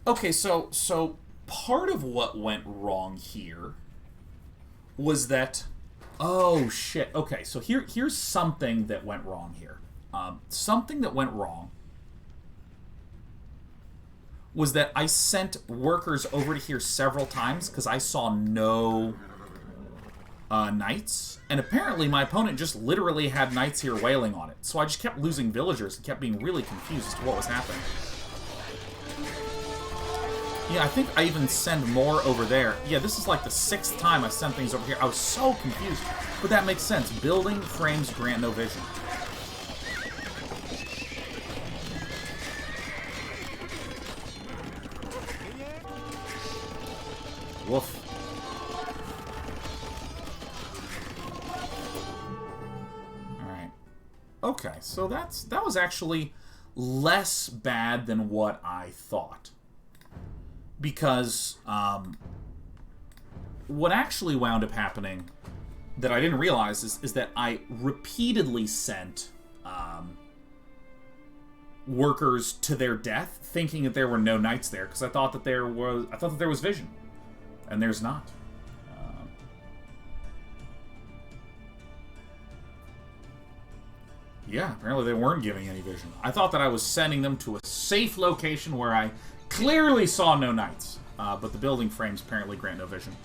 Okay, so part of what went wrong here was that... Oh, shit. Okay, so here's something that went wrong here. Something that went wrong was that I sent workers over to here several times because I saw no knights. And apparently my opponent just literally had knights here wailing on it. So I just kept losing villagers and kept being really confused as to what was happening. Yeah, I think I even send more over there. Yeah, this is like the 6th time I sent things over here. I was so confused. But that makes sense. Building frames grant no vision. Woof. Alright. Okay, so that was actually less bad than what I thought. Because what actually wound up happening that I didn't realize is that I repeatedly sent workers to their death, thinking that there were no knights there, because I thought that there was vision, and there's not. Yeah, apparently they weren't giving any vision. I thought that I was sending them to a safe location where I clearly saw no knights, but the building frames apparently grant no vision.